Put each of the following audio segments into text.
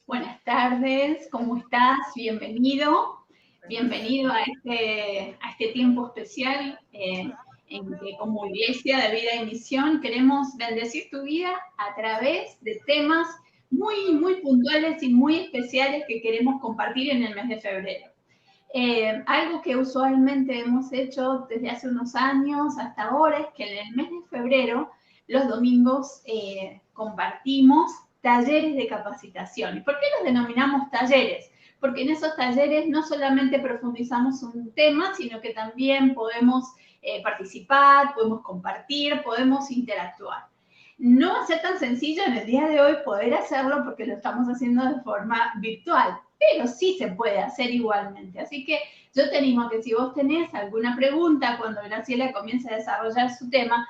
Buenas tardes, ¿cómo estás? Bienvenido. Bienvenido a este tiempo especial en que como Iglesia de Vida y Misión queremos bendecir tu vida a través de temas muy puntuales y muy especiales que queremos compartir en el mes de febrero. Algo que usualmente hemos hecho desde hace unos años hasta ahora es que en el mes de febrero, los domingos, compartimos talleres de capacitación. ¿Y por qué los denominamos talleres? Porque en esos talleres no solamente profundizamos un tema, sino que también podemos participar, podemos compartir, podemos interactuar. No va a ser tan sencillo en el día de hoy poder hacerlo porque lo estamos haciendo de forma virtual, pero sí se puede hacer igualmente. Así que yo te animo a que si vos tenés alguna pregunta cuando Graciela comience a desarrollar su tema,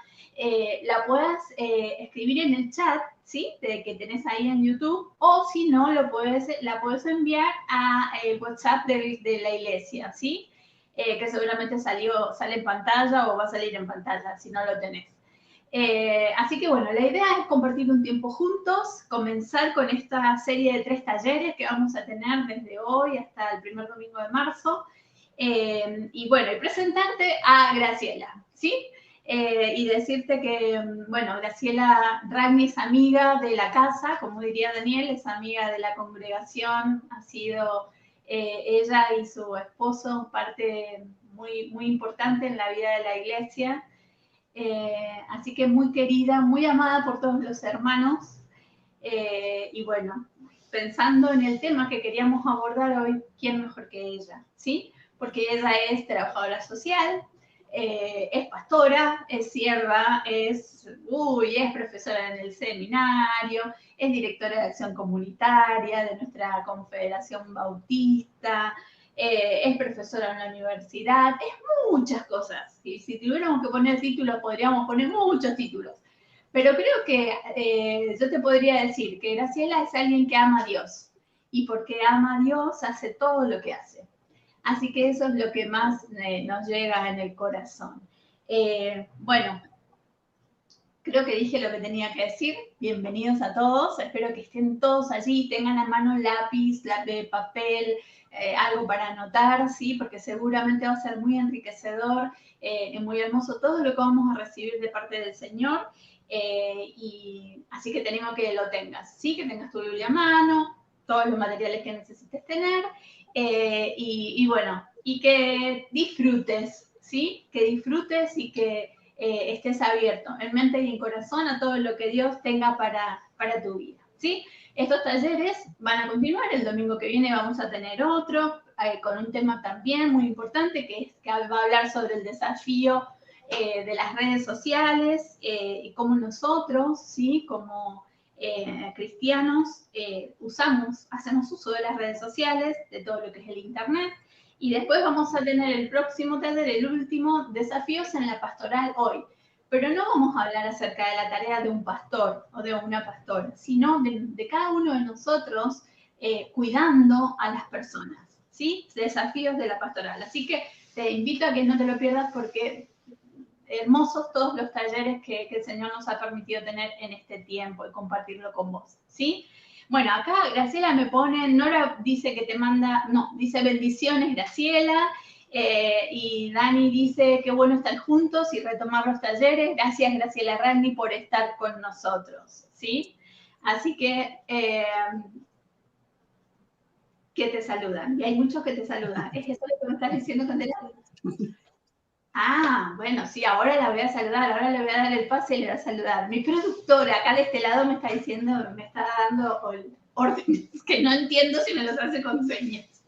la puedas escribir en el chat, ¿sí? Que tenés ahí en YouTube, o si no, la puedes enviar a el WhatsApp de la iglesia, ¿sí? Que seguramente sale en pantalla o va a salir en pantalla si no lo tenés. Así que bueno, la idea es compartir un tiempo juntos, comenzar con esta serie de 3 talleres que vamos a tener desde hoy hasta el primer domingo de marzo. Y bueno, y presentarte a Graciela, ¿sí? Y decirte que, bueno, Graciela Ragni es amiga de la casa, como diría Daniel, es amiga de la congregación, ha sido ella y su esposo parte muy importante en la vida de la iglesia. Así que muy querida, muy amada por todos los hermanos. Y bueno, pensando en el tema que queríamos abordar hoy, ¿quién mejor que ella? ¿Sí? Porque ella es trabajadora social, es pastora, es sierva, es profesora en el seminario, es directora de acción comunitaria de nuestra Confederación Bautista, es profesora en la universidad, es muchas cosas. Y si tuviéramos que poner títulos, podríamos poner muchos títulos. Pero creo que yo te podría decir que Graciela es alguien que ama a Dios. Y porque ama a Dios, hace todo lo que hace. Así que eso es lo que más nos llega en el corazón. Bueno, creo que dije lo que tenía que decir. Bienvenidos a todos. Espero que estén todos allí, tengan a mano lápiz, papel, algo para anotar, ¿sí? Porque seguramente va a ser muy enriquecedor y muy hermoso todo lo que vamos a recibir de parte del Señor. Y así que tenemos que lo tengas, ¿sí? Que tengas tu Biblia a mano, todos los materiales que necesites tener. Y bueno, y que disfrutes, ¿sí? Que disfrutes y que estés abierto en mente y en corazón a todo lo que Dios tenga para tu vida, ¿sí? Estos talleres van a continuar, el domingo que viene vamos a tener otro, con un tema también muy importante, que va a hablar sobre el desafío de las redes sociales y cómo nosotros, ¿sí? Como cristianos, hacemos uso de las redes sociales, de todo lo que es el Internet. Y después vamos a tener el próximo taller, el último, desafíos en la pastoral hoy. Pero no vamos a hablar acerca de la tarea de un pastor o de una pastora, sino de cada uno de nosotros cuidando a las personas, ¿sí? Desafíos de la pastoral. Así que te invito a que no te lo pierdas porque hermosos todos los talleres que el Señor nos ha permitido tener en este tiempo y compartirlo con vos, ¿sí? Bueno, acá Graciela me pone, Nora dice que te manda, no, dice bendiciones Graciela, y Dani dice qué bueno estar juntos y retomar los talleres. Gracias Graciela Ragni por estar con nosotros, ¿sí? Así que te saludan, y hay muchos que te saludan. ¿Es eso lo que me estás diciendo, Candela? Ah, bueno, sí, ahora la voy a saludar, ahora le voy a dar el pase y le voy a saludar. Mi productora acá de este lado me está diciendo, me está dando órdenes que no entiendo si me los hace con señas.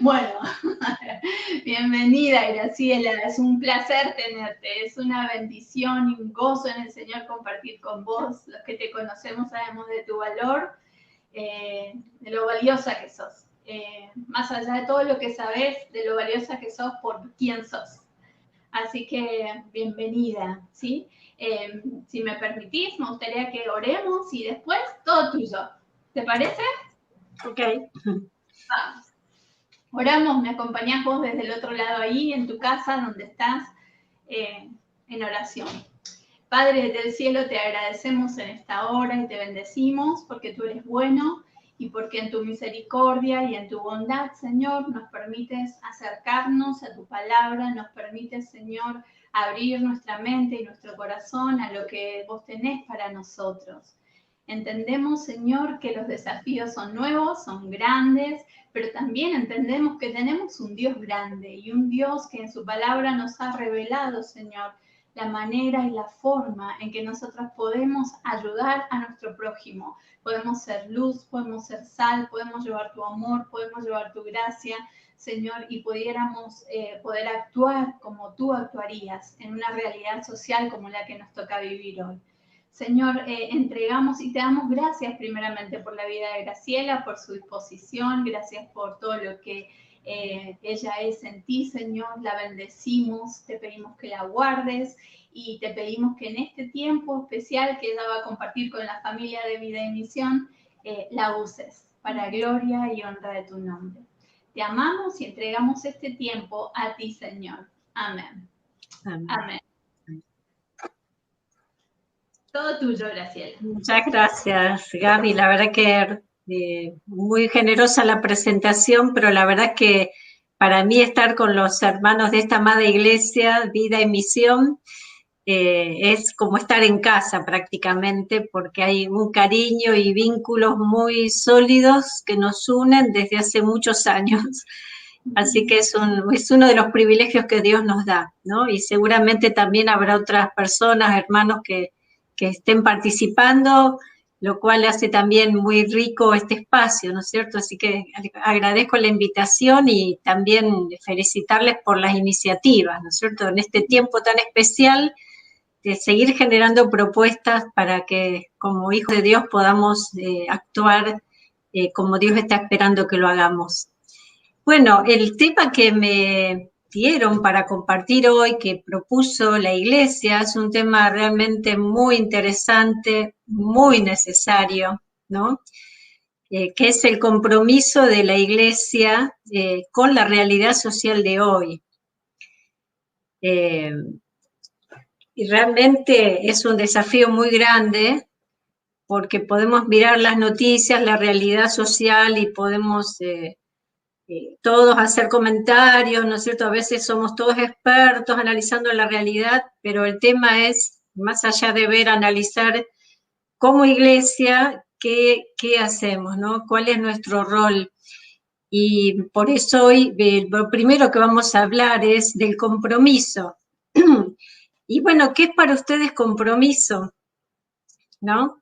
Bueno, bienvenida Graciela, es un placer tenerte, es una bendición y un gozo en el Señor compartir con vos. Los que te conocemos sabemos de tu valor, de lo valiosa que sos. Más allá de todo lo que sabes, de lo valiosa que sos por quién sos. Así que bienvenida, ¿sí? Si me permitís, me gustaría que oremos y después todo tuyo. ¿Te parece? Ok. Vamos. Oramos, me acompañás vos desde el otro lado ahí, en tu casa, donde estás, en oración. Padre del cielo, te agradecemos en esta hora y te bendecimos porque tú eres bueno y porque en tu misericordia y en tu bondad, Señor, nos permites acercarnos a tu palabra, nos permites, Señor, abrir nuestra mente y nuestro corazón a lo que vos tenés para nosotros. Entendemos, Señor, que los desafíos son nuevos, son grandes, pero también entendemos que tenemos un Dios grande y un Dios que en su palabra nos ha revelado, Señor, la manera y la forma en que nosotros podemos ayudar a nuestro prójimo. Podemos ser luz, podemos ser sal, podemos llevar tu amor, podemos llevar tu gracia, Señor, y pudiéramos poder actuar como tú actuarías en una realidad social como la que nos toca vivir hoy. Señor, entregamos y te damos gracias primeramente por la vida de Graciela, por su disposición, gracias por todo lo que ella es en ti, Señor, la bendecimos, te pedimos que la guardes y te pedimos que en este tiempo especial que ella va a compartir con la familia de Vida y Misión, la uses para gloria y honra de tu nombre. Te amamos y entregamos este tiempo a ti, Señor. Amén. Amén. Amén. Todo tuyo, Graciela. Muchas gracias, Gaby. La verdad que muy generosa la presentación, pero la verdad que para mí estar con los hermanos de esta amada iglesia, Vida y Misión, es como estar en casa prácticamente, porque hay un cariño y vínculos muy sólidos que nos unen desde hace muchos años. Así que es uno de los privilegios que Dios nos da, ¿no? Y seguramente también habrá otras personas, hermanos, que estén participando, lo cual hace también muy rico este espacio, ¿no es cierto? Así que agradezco la invitación y también felicitarles por las iniciativas, ¿no es cierto? En este tiempo tan especial, de seguir generando propuestas para que como hijos de Dios podamos actuar como Dios está esperando que lo hagamos. Bueno, el tema que me dieron para compartir hoy, que propuso la Iglesia, es un tema realmente muy interesante, muy necesario, ¿no? Que es el compromiso de la Iglesia con la realidad social de hoy. Y realmente es un desafío muy grande, porque podemos mirar las noticias, la realidad social y podemos todos hacer comentarios, ¿no es cierto? A veces somos todos expertos analizando la realidad, pero el tema es, más allá de ver, analizar como iglesia, qué hacemos, ¿no? ¿Cuál es nuestro rol? Y por eso hoy lo primero que vamos a hablar es del compromiso. Y bueno, ¿qué es para ustedes compromiso? ¿No?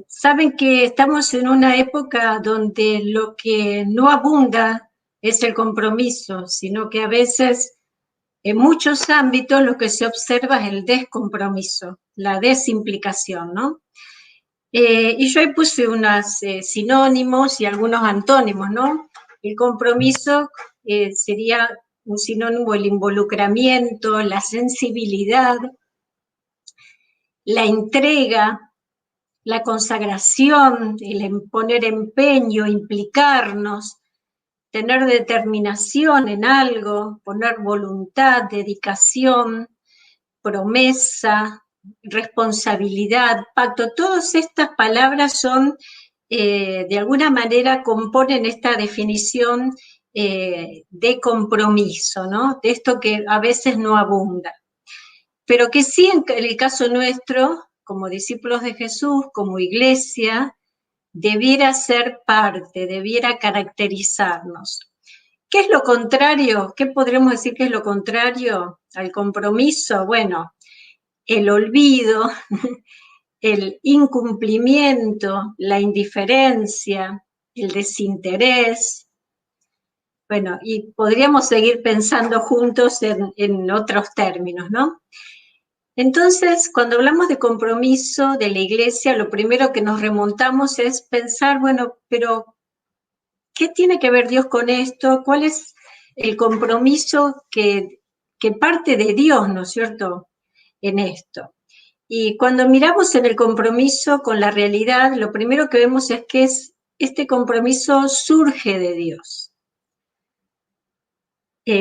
Saben que estamos en una época donde lo que no abunda es el compromiso, sino que a veces en muchos ámbitos lo que se observa es el descompromiso, la desimplicación, ¿no? Y yo ahí puse unos sinónimos y algunos antónimos, ¿no? El compromiso sería un sinónimo, el involucramiento, la sensibilidad, la entrega, la consagración, el poner empeño, implicarnos, tener determinación en algo, poner voluntad, dedicación, promesa, responsabilidad, pacto. Todas estas palabras son, de alguna manera, componen esta definición de compromiso, ¿no? De esto que a veces no abunda. Pero que sí, en el caso nuestro, como discípulos de Jesús, como iglesia, debiera ser parte, debiera caracterizarnos. ¿Qué es lo contrario? ¿Qué podríamos decir que es lo contrario al compromiso? Bueno, el olvido, el incumplimiento, la indiferencia, el desinterés. Bueno, y podríamos seguir pensando juntos en otros términos, ¿no? Entonces, cuando hablamos de compromiso de la iglesia, lo primero que nos remontamos es pensar, bueno, pero ¿qué tiene que ver Dios con esto? ¿Cuál es el compromiso que parte de Dios, ¿no es cierto?, en esto. Y cuando miramos en el compromiso con la realidad, lo primero que vemos es que este compromiso surge de Dios.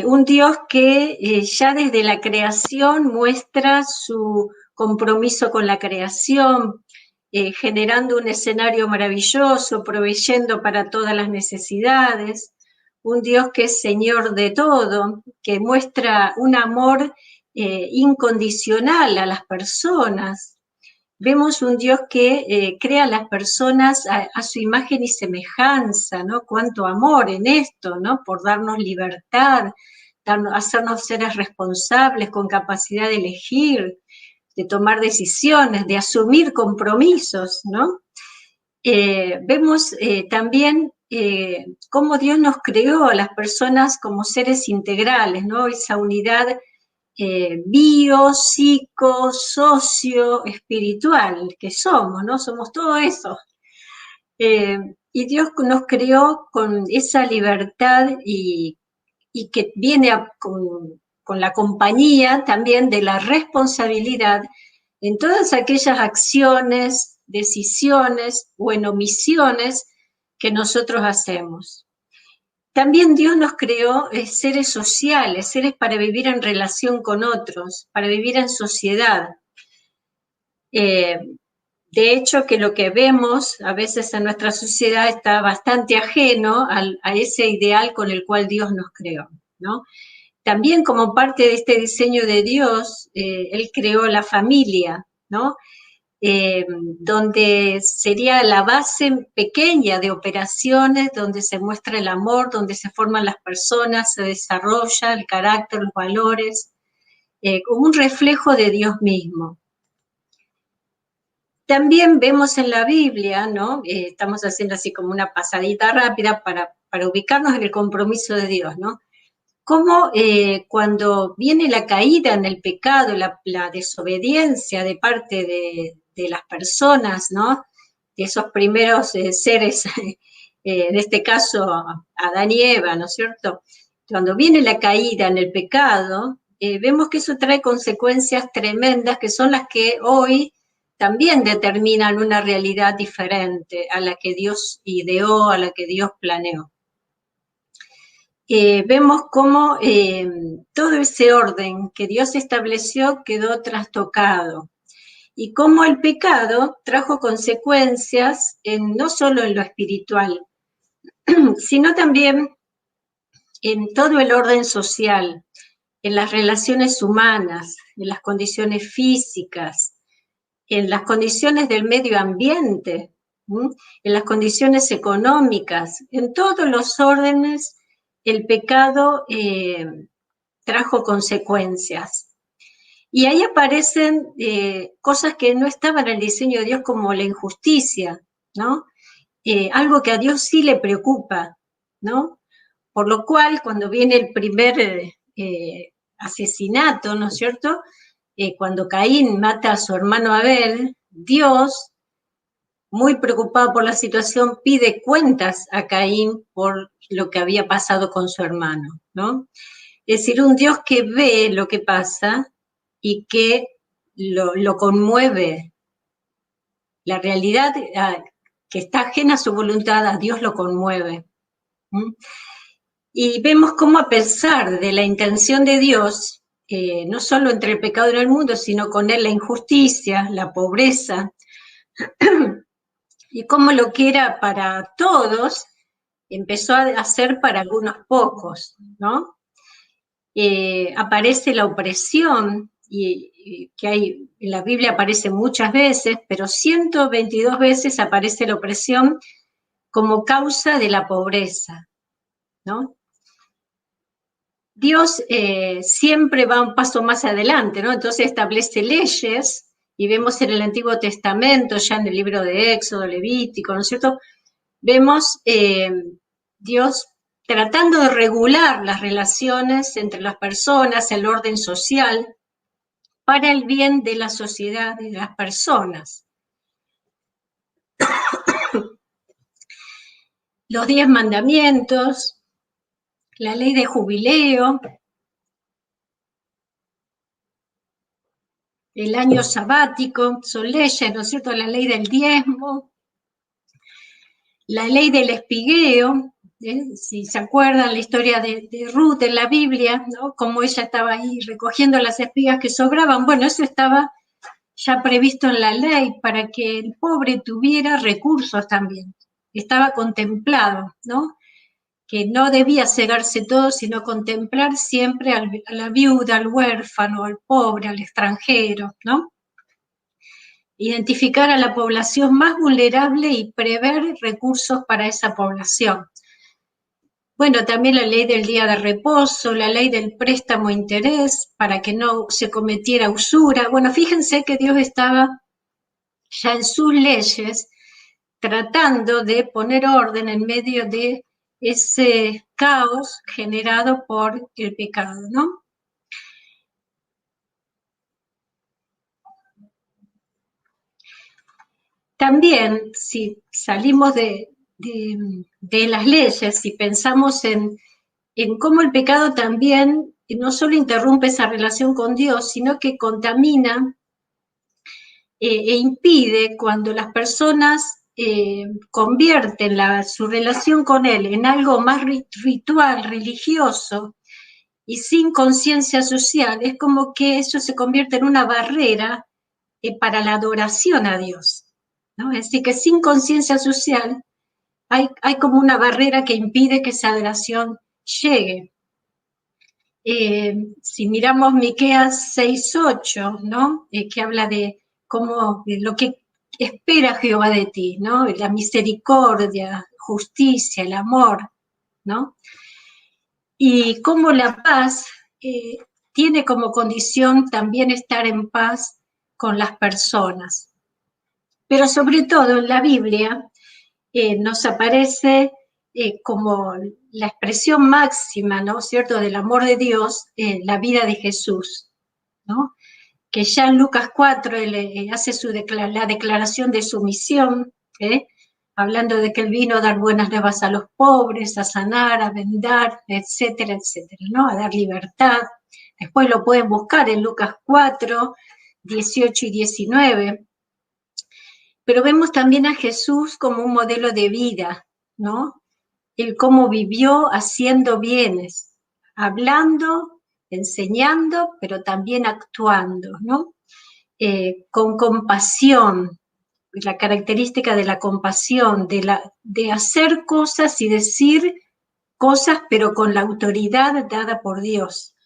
Un Dios que ya desde la creación muestra su compromiso con la creación, generando un escenario maravilloso, proveyendo para todas las necesidades, un Dios que es Señor de todo, que muestra un amor incondicional a las personas. Vemos un Dios que crea a las personas a su imagen y semejanza, ¿no? Cuánto amor en esto, ¿no? Por darnos libertad, hacernos seres responsables con capacidad de elegir, de tomar decisiones, de asumir compromisos, ¿no? Vemos también cómo Dios nos creó a las personas como seres integrales, ¿no? Esa unidad bio, psico, socio, espiritual que somos, ¿no? Somos todo eso. Y Dios nos creó con esa libertad y que viene con la compañía también de la responsabilidad en todas aquellas acciones, decisiones o en omisiones que nosotros hacemos. También Dios nos creó seres sociales, seres para vivir en relación con otros, para vivir en sociedad. De hecho, que lo que vemos a veces en nuestra sociedad está bastante ajeno a ese ideal con el cual Dios nos creó, ¿no? También como parte de este diseño de Dios, Él creó la familia, ¿no? Donde sería la base pequeña de operaciones, donde se muestra el amor, donde se forman las personas, se desarrolla el carácter, los valores, como un reflejo de Dios mismo. También vemos en la Biblia, ¿no? Estamos haciendo así como una pasadita rápida para ubicarnos en el compromiso de Dios, ¿no? Cómo cuando viene la caída en el pecado, la desobediencia de parte de las personas, ¿no? De esos primeros seres, en este caso Adán y Eva, ¿no es cierto? Cuando viene la caída en el pecado, vemos que eso trae consecuencias tremendas que son las que hoy también determinan una realidad diferente a la que Dios ideó, a la que Dios planeó. Vemos cómo todo ese orden que Dios estableció quedó trastocado y cómo el pecado trajo consecuencias no solo en lo espiritual, sino también en todo el orden social, en las relaciones humanas, en las condiciones físicas, en las condiciones del medio ambiente, en las condiciones económicas, en todos los órdenes. El pecado trajo consecuencias. Y ahí aparecen cosas que no estaban en el diseño de Dios, como la injusticia, ¿no? Algo que a Dios sí le preocupa, ¿no? Por lo cual, cuando viene el primer asesinato, ¿no es cierto? Cuando Caín mata a su hermano Abel, Dios, muy preocupado por la situación, pide cuentas a Caín por lo que había pasado con su hermano, ¿no? Es decir, un Dios que ve lo que pasa y que lo conmueve. La realidad que está ajena a su voluntad, a Dios lo conmueve. Y vemos cómo, a pesar de la intención de Dios, no solo entre el pecado y el mundo, sino con él la injusticia, la pobreza, y cómo lo que era para todos, empezó a hacer para algunos pocos, ¿no? Aparece la opresión, y que hay, en la Biblia aparece muchas veces, pero 122 veces aparece la opresión como causa de la pobreza, ¿no? Dios siempre va un paso más adelante, ¿no? Entonces establece leyes, y vemos en el Antiguo Testamento, ya en el libro de Éxodo, Levítico, ¿no es cierto? Vemos Dios tratando de regular las relaciones entre las personas, el orden social, para el bien de la sociedad y de las personas. Los 10 mandamientos, la ley de jubileo, el año sabático, son leyes, ¿no es cierto? La ley del diezmo, la ley del espigueo, si se acuerdan la historia de Ruth en la Biblia, ¿no? Como ella estaba ahí recogiendo las espigas que sobraban, bueno, eso estaba ya previsto en la ley para que el pobre tuviera recursos también. Estaba contemplado, ¿no? Que no debía cegarse todo, sino contemplar siempre a la viuda, al huérfano, al pobre, al extranjero, ¿no? Identificar a la población más vulnerable y prever recursos para esa población. Bueno, también la ley del día de reposo, la ley del préstamo interés, para que no se cometiera usura. Bueno, fíjense que Dios estaba ya en sus leyes tratando de poner orden en medio de ese caos generado por el pecado, ¿no? También, si salimos de las leyes, si pensamos en cómo el pecado también no solo interrumpe esa relación con Dios, sino que contamina e impide cuando las personas convierten su relación con Él en algo más ritual, religioso y sin conciencia social, es como que eso se convierte en una barrera para la adoración a Dios, ¿no? Es decir, que sin conciencia social hay como una barrera que impide que esa adoración llegue. Si miramos Miqueas 6:8, ¿no? Que habla de cómo de lo que espera Jehová de ti, ¿no? La misericordia, justicia, el amor, ¿no? Y cómo la paz tiene como condición también estar en paz con las personas. Pero sobre todo en la Biblia nos aparece como la expresión máxima, ¿no es cierto?, del amor de Dios, la vida de Jesús, ¿no? Que ya en Lucas 4 él hace la declaración de su misión, hablando de que él vino a dar buenas nuevas a los pobres, a sanar, a vendar, etcétera, etcétera, ¿no? A dar libertad. Después lo pueden buscar en Lucas 4, 18 y 19. Pero vemos también a Jesús como un modelo de vida, ¿no? El cómo vivió haciendo bienes, hablando, enseñando, pero también actuando, ¿no? Con compasión, la característica de la compasión, de hacer cosas y decir cosas, pero con la autoridad dada por Dios,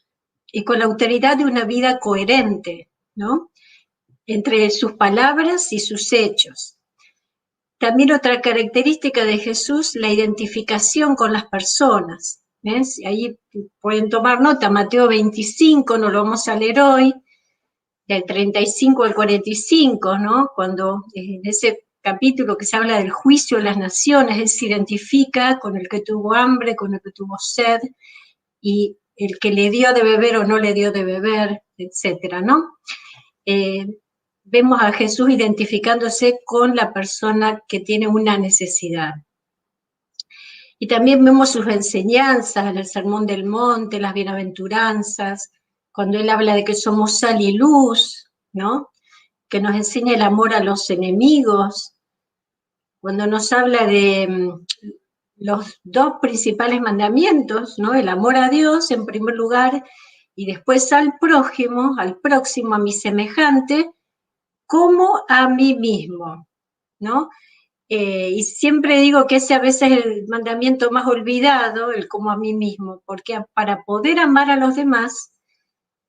y con la autoridad de una vida coherente, ¿no? Entre sus palabras y sus hechos. También otra característica de Jesús, la identificación con las personas. ¿Ves? Ahí pueden tomar nota, Mateo 25, no lo vamos a leer hoy, del 35 al 45, ¿no? Cuando en ese capítulo que se habla del juicio de las naciones, él se identifica con el que tuvo hambre, con el que tuvo sed, y el que le dio de beber o no le dio de beber, etcétera, ¿no? Vemos a Jesús identificándose con la persona que tiene una necesidad. Y también vemos sus enseñanzas en el Sermón del Monte, las bienaventuranzas, cuando él habla de que somos sal y luz, ¿no? Que nos enseña el amor a los enemigos, cuando nos habla de los dos principales mandamientos, ¿no? El amor a Dios en primer lugar, y después al prójimo, al próximo, a mi semejante, como a mí mismo, ¿no? Y siempre digo que ese a veces es el mandamiento más olvidado, el como a mí mismo, porque para poder amar a los demás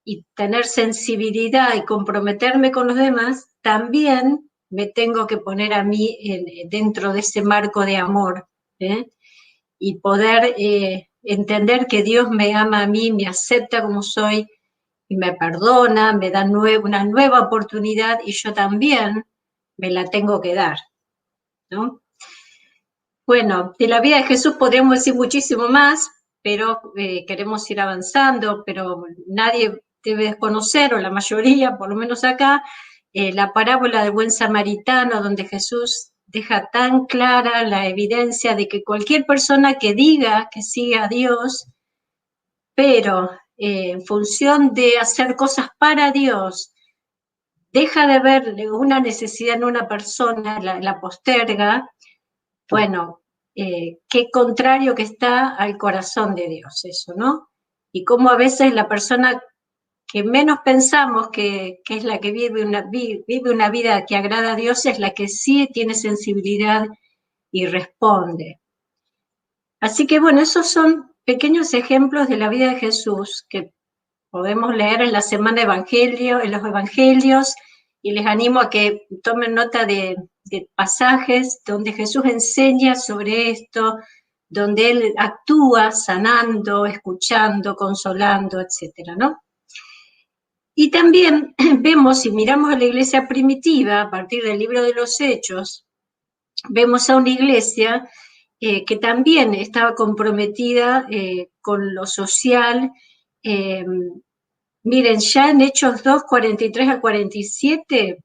y tener sensibilidad y comprometerme con los demás, también me tengo que poner a mí dentro de ese marco de amor, y poder entender que Dios me ama a mí, me acepta como soy, y me perdona, me da una nueva oportunidad, y yo también me la tengo que dar, ¿no? Bueno, de la vida de Jesús podríamos decir muchísimo más, pero queremos ir avanzando, pero nadie debe desconocer, o la mayoría, por lo menos acá, la parábola del buen samaritano, donde Jesús deja tan clara la evidencia de que cualquier persona que diga que sigue a Dios, pero en función de hacer cosas para Dios, deja de ver una necesidad en una persona, la posterga, bueno, qué contrario que está al corazón de Dios eso, ¿no? Y cómo a veces la persona que menos pensamos que es la que vive una vida que agrada a Dios, es la que sí tiene sensibilidad y responde. Así que bueno, esos son pequeños ejemplos de la vida de Jesús que podemos leer en la semana Evangelio, en los Evangelios, y les animo a que tomen nota de pasajes donde Jesús enseña sobre esto, donde Él actúa sanando, escuchando, consolando, etcétera, ¿no? Y también vemos, si miramos a la iglesia primitiva, a partir del libro de los Hechos, vemos a una iglesia que también estaba comprometida con lo social. Miren, ya en Hechos 2, 43 a 47,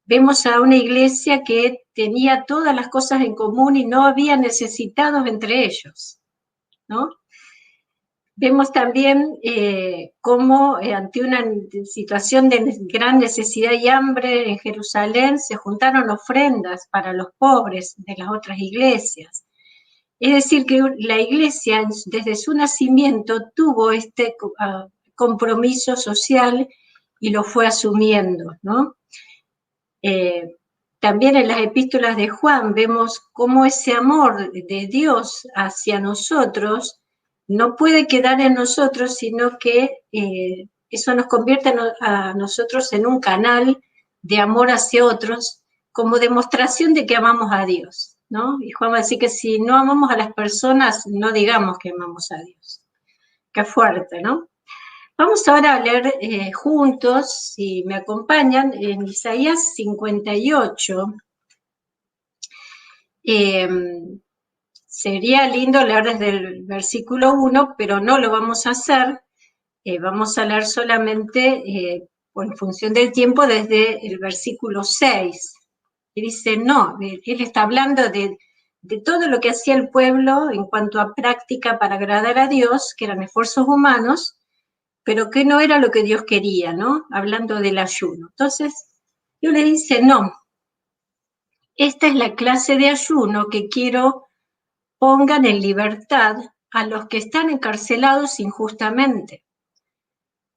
vemos a una iglesia que tenía todas las cosas en común y no había necesitados entre ellos, ¿no? Vemos también cómo ante una situación de gran necesidad y hambre en Jerusalén se juntaron ofrendas para los pobres de las otras iglesias. Es decir, que la iglesia desde su nacimiento tuvo este compromiso social y lo fue asumiendo, ¿no? También en las epístolas de Juan vemos cómo ese amor de Dios hacia nosotros no puede quedar en nosotros, sino que eso nos convierte a nosotros en un canal de amor hacia otros, como demostración de que amamos a Dios, ¿no? Y Juan va a decir que si no amamos a las personas, no digamos que amamos a Dios. Qué fuerte, ¿no? Vamos ahora a leer juntos, si me acompañan, en Isaías 58. Sería lindo leer desde el versículo 1, pero no lo vamos a hacer. Vamos a leer solamente, en función del tiempo, desde el versículo 6. Y dice, no, él está hablando de todo lo que hacía el pueblo en cuanto a práctica para agradar a Dios, que eran esfuerzos humanos, pero que no era lo que Dios quería, ¿no? Hablando del ayuno. Entonces, Dios le dice, no, esta es la clase de ayuno que quiero pongan en libertad a los que están encarcelados injustamente.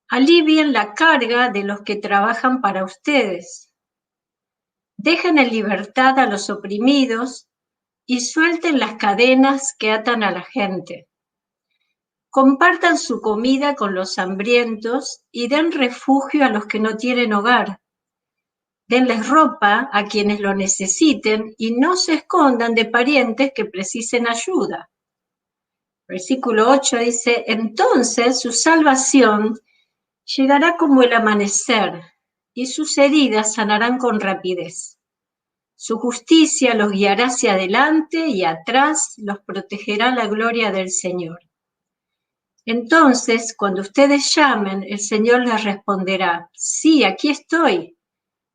Alivien la carga de los que trabajan para ustedes. Dejen en libertad a los oprimidos y suelten las cadenas que atan a la gente. Compartan su comida con los hambrientos y den refugio a los que no tienen hogar. Denles ropa a quienes lo necesiten y no se escondan de parientes que precisen ayuda. Versículo 8 dice, entonces su salvación llegará como el amanecer y sus heridas sanarán con rapidez. Su justicia los guiará hacia adelante y atrás los protegerá la gloria del Señor. Entonces, cuando ustedes llamen, el Señor les responderá, sí, aquí estoy,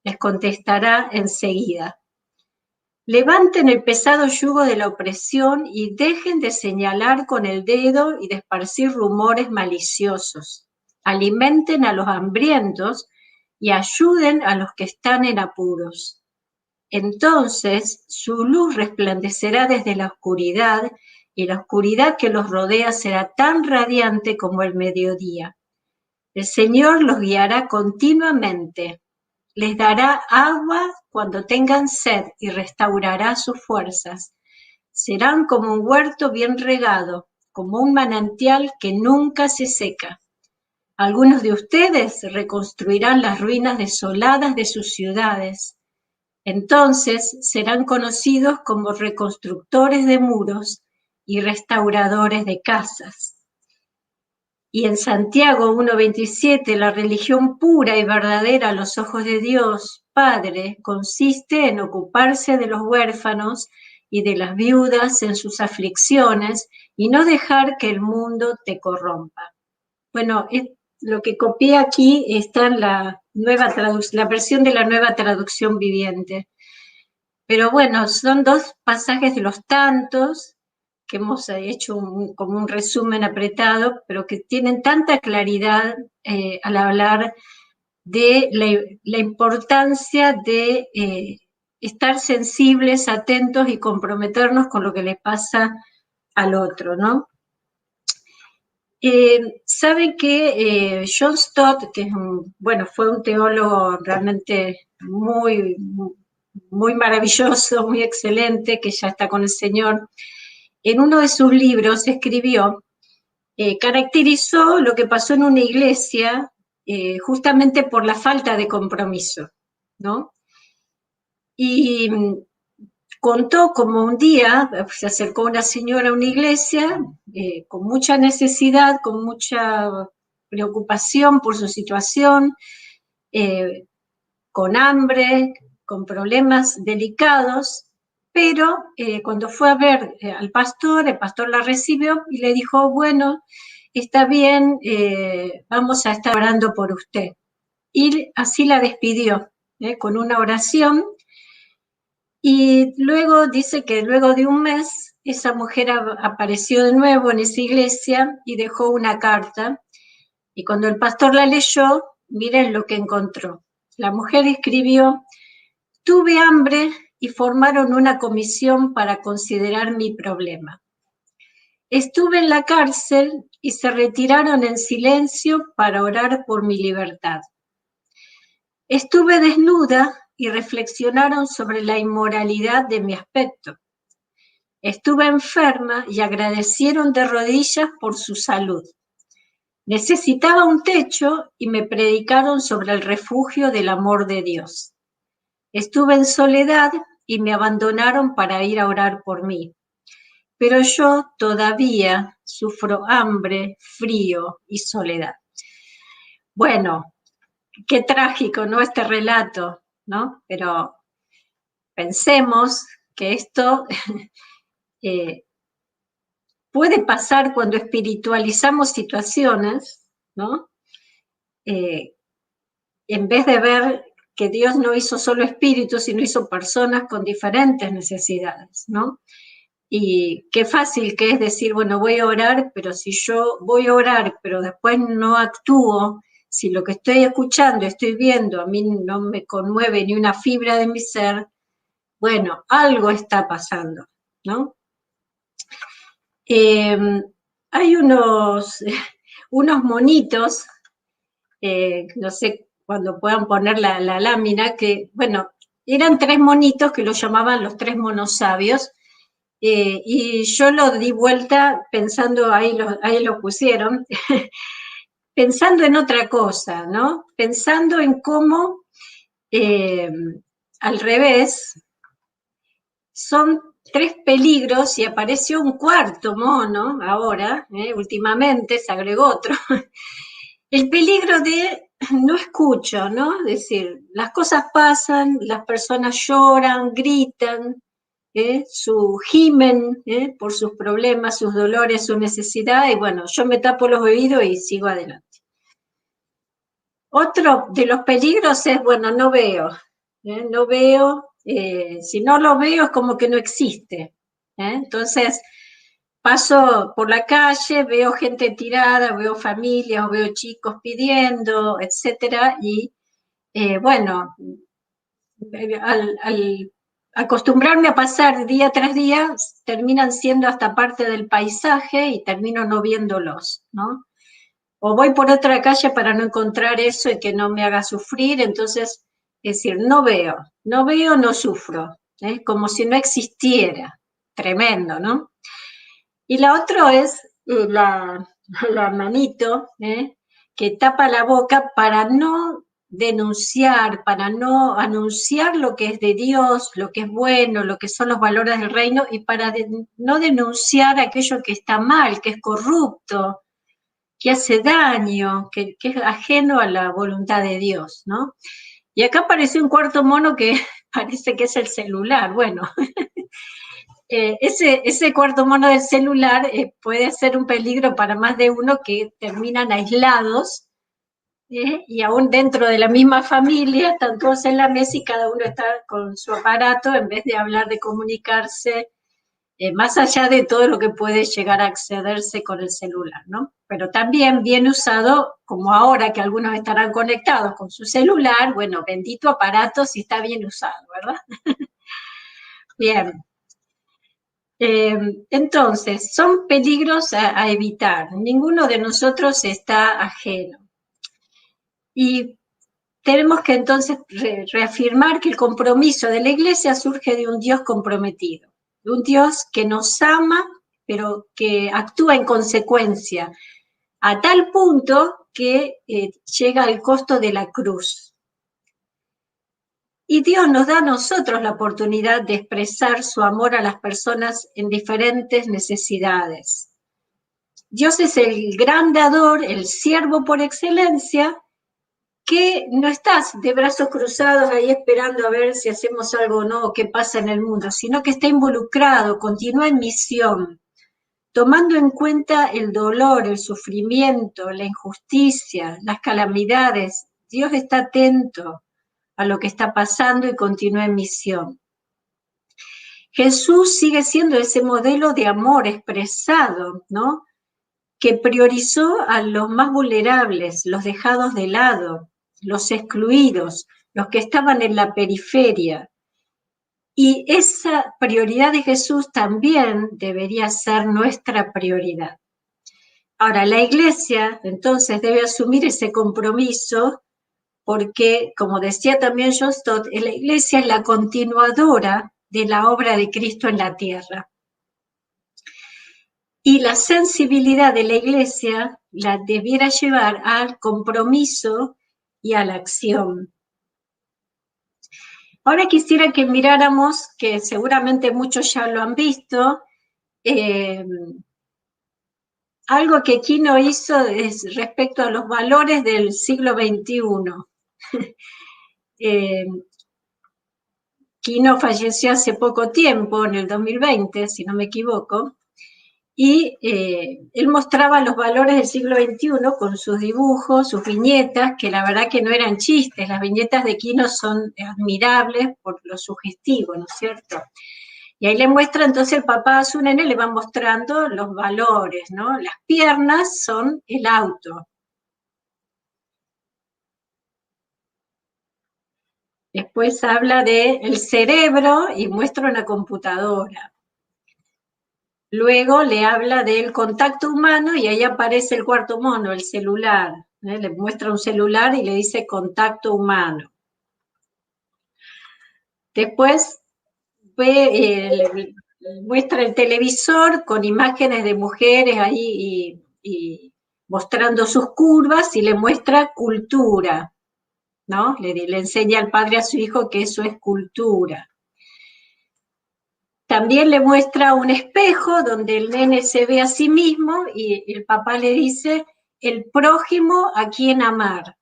les contestará enseguida. Levanten el pesado yugo de la opresión y dejen de señalar con el dedo y de esparcir rumores maliciosos. Alimenten a los hambrientos y ayuden a los que están en apuros. Entonces su luz resplandecerá desde la oscuridad y la oscuridad que los rodea será tan radiante como el mediodía. El Señor los guiará continuamente. Les dará agua cuando tengan sed y restaurará sus fuerzas. Serán como un huerto bien regado, como un manantial que nunca se seca. Algunos de ustedes reconstruirán las ruinas desoladas de sus ciudades. Entonces serán conocidos como reconstructores de muros y restauradores de casas. Y en Santiago 1:27, la religión pura y verdadera a los ojos de Dios, Padre, consiste en ocuparse de los huérfanos y de las viudas en sus aflicciones y no dejar que el mundo te corrompa. Bueno, lo que copié aquí está en la versión de la Nueva Traducción Viviente. Pero bueno, son dos pasajes de los tantos que hemos hecho como un resumen apretado, pero que tienen tanta claridad al hablar de la importancia de estar sensibles, atentos y comprometernos con lo que le pasa al otro, ¿no? Saben que John Stott, que es fue un teólogo realmente muy maravilloso, muy excelente, que ya está con el Señor, en uno de sus libros escribió, caracterizó lo que pasó en una iglesia justamente por la falta de compromiso, ¿no? Y contó como un día se acercó una señora a una iglesia con mucha necesidad, con mucha preocupación por su situación, con hambre, con problemas delicados, pero cuando fue a ver al pastor, el pastor la recibió y le dijo, bueno, está bien, vamos a estar orando por usted. Y así la despidió, con una oración. Y luego dice que luego de un mes, esa mujer apareció de nuevo en esa iglesia y dejó una carta. Y cuando el pastor la leyó, miren lo que encontró. La mujer escribió, tuve hambre y formaron una comisión para considerar mi problema. Estuve en la cárcel y se retiraron en silencio para orar por mi libertad. Estuve desnuda y reflexionaron sobre la inmoralidad de mi aspecto. Estuve enferma y agradecieron de rodillas por su salud. Necesitaba un techo y me predicaron sobre el refugio del amor de Dios. Estuve en soledad y me abandonaron para ir a orar por mí. Pero yo todavía sufro hambre, frío y soledad. Bueno, qué trágico, ¿no? Este relato, ¿no? Pero pensemos que esto puede pasar cuando espiritualizamos situaciones, ¿no? En vez de ver que Dios no hizo solo espíritus, sino hizo personas con diferentes necesidades, ¿no? Y qué fácil que es decir, bueno, voy a orar, pero si yo voy a orar, pero después no actúo, si lo que estoy escuchando, estoy viendo, a mí no me conmueve ni una fibra de mi ser, bueno, algo está pasando, ¿no? Hay unos monitos, no sé cuando puedan poner la lámina, que, bueno, eran 3 monitos que los llamaban los 3 monos sabios, y yo lo di vuelta pensando, ahí lo pusieron, pensando en otra cosa, ¿no? Pensando en cómo, al revés, son 3 peligros y apareció un cuarto mono ahora, últimamente se agregó otro. El peligro de no escucho, ¿no? Es decir, las cosas pasan, las personas lloran, gritan, gimen por sus problemas, sus dolores, su necesidad, y bueno, yo me tapo los oídos y sigo adelante. Otro de los peligros es, bueno, no veo, no veo, si no lo veo es como que no existe. Entonces, paso por la calle, veo gente tirada, veo familias, veo chicos pidiendo, etcétera, y bueno, al acostumbrarme a pasar día tras día, terminan siendo hasta parte del paisaje y termino no viéndolos, ¿no? O voy por otra calle para no encontrar eso y que no me haga sufrir, entonces, es decir, no veo, no sufro, como si no existiera. Tremendo, ¿no? Y la otra es la manito, que tapa la boca para no denunciar, para no anunciar lo que es de Dios, lo que es bueno, lo que son los valores del reino, y para no denunciar aquello que está mal, que es corrupto, que hace daño, que es ajeno a la voluntad de Dios, ¿no? Y acá apareció un cuarto mono que parece que es el celular. Bueno, ese cuarto mono del celular puede ser un peligro para más de uno, que terminan aislados, y aún dentro de la misma familia están todos en la mesa y cada uno está con su aparato en vez de hablar, de comunicarse, más allá de todo lo que puede llegar a accederse con el celular, ¿no? Pero también bien usado, como ahora que algunos estarán conectados con su celular, bueno, bendito aparato si está bien usado, ¿verdad? Bien. Entonces, son peligros a evitar. Ninguno de nosotros está ajeno. Y tenemos que entonces reafirmar que el compromiso de la Iglesia surge de un Dios comprometido, de un Dios que nos ama, pero que actúa en consecuencia, a tal punto que llega al costo de la cruz. Y Dios nos da a nosotros la oportunidad de expresar su amor a las personas en diferentes necesidades. Dios es el gran dador, el siervo por excelencia, que no estás de brazos cruzados ahí esperando a ver si hacemos algo o no, o qué pasa en el mundo, sino que está involucrado, continúa en misión, tomando en cuenta el dolor, el sufrimiento, la injusticia, las calamidades. Dios está atento a lo que está pasando y continúa en misión. Jesús sigue siendo ese modelo de amor expresado, ¿no? Que priorizó a los más vulnerables, los dejados de lado, los excluidos, los que estaban en la periferia. Y esa prioridad de Jesús también debería ser nuestra prioridad. Ahora, la Iglesia entonces debe asumir ese compromiso porque, como decía también John Stott, la Iglesia es la continuadora de la obra de Cristo en la tierra. Y la sensibilidad de la Iglesia la debiera llevar al compromiso y a la acción. Ahora quisiera que miráramos, que seguramente muchos ya lo han visto, algo que Quino hizo es respecto a los valores del siglo XXI. Quino falleció hace poco tiempo, en el 2020, si no me equivoco, y él mostraba los valores del siglo XXI con sus dibujos, sus viñetas, que la verdad que no eran chistes. Las viñetas de Quino son admirables por lo sugestivo, ¿no es cierto? Y ahí le muestra, entonces el papá a su nene le va mostrando los valores, ¿no? Las piernas son el auto. Después habla del cerebro y muestra una computadora. Luego le habla del contacto humano y ahí aparece el cuarto mono, el celular. Le muestra un celular y le dice contacto humano. Después muestra el televisor con imágenes de mujeres ahí y mostrando sus curvas y le muestra cultura, ¿no? Le enseña al padre a su hijo que eso es cultura. También le muestra un espejo donde el nene se ve a sí mismo y el papá le dice, el prójimo a quien amar.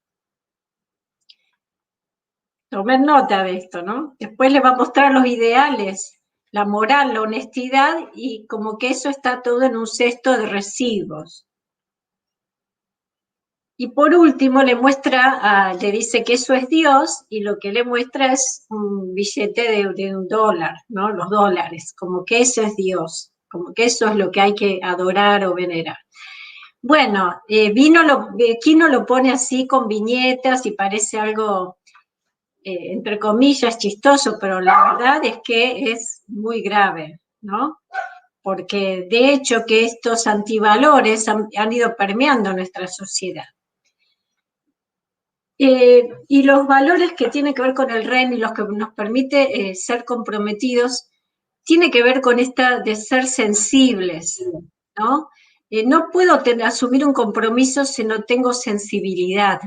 Tomen nota de esto, ¿no? Después le va a mostrar los ideales, la moral, la honestidad, y como que eso está todo en un cesto de residuos. Y por último le dice que eso es Dios, y lo que le muestra es un billete de $1, ¿no? Los dólares, como que eso es Dios, como que eso es lo que hay que adorar o venerar. Bueno, Quino lo pone así con viñetas y parece algo, entre comillas, chistoso, pero la verdad es que es muy grave, ¿no? Porque de hecho que estos antivalores han ido permeando nuestra sociedad. Y los valores que tienen que ver con el reino y los que nos permite ser comprometidos, tiene que ver con esta de ser sensibles, ¿no? No puedo asumir un compromiso si no tengo sensibilidad,